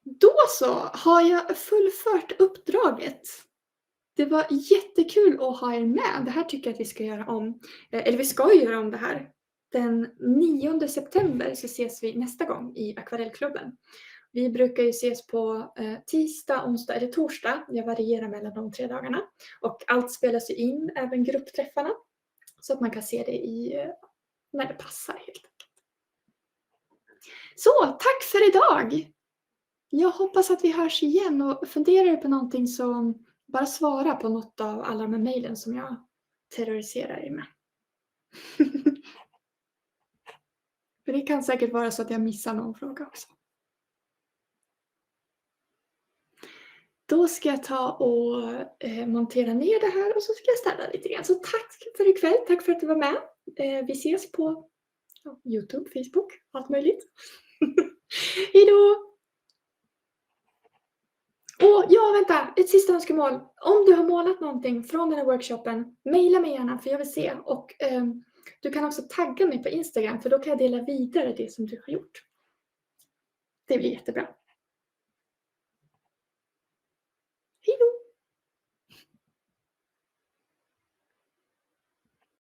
Då så har jag fullfört uppdraget. Det var jättekul att ha er med. Det här tycker jag att vi ska göra om. Eller vi ska göra om det här. Den 9 september så ses vi nästa gång i Akvarellklubben. Vi brukar ju ses på tisdag, onsdag eller torsdag. Jag varierar mellan de 3 dagarna. Och allt spelas ju in, även gruppträffarna. Så att man kan se det när det passar helt enkelt. Så, tack för idag! Jag hoppas att vi hörs igen och funderar på någonting så bara svara på något av alla de här mejlen som jag terroriserar er med. För det kan säkert vara så att jag missar någon fråga också. Då ska jag ta och montera ner det här och så ska jag ställa lite grann. Så tack för ikväll, tack för att du var med. Vi ses på YouTube, Facebook, allt möjligt. Hejdå! Och ja, vänta, ett sista önskemål. Om du har målat någonting från den här workshopen, mejla mig gärna för jag vill se. Och du kan också tagga mig på Instagram för då kan jag dela vidare det som du har gjort. Det blir jättebra.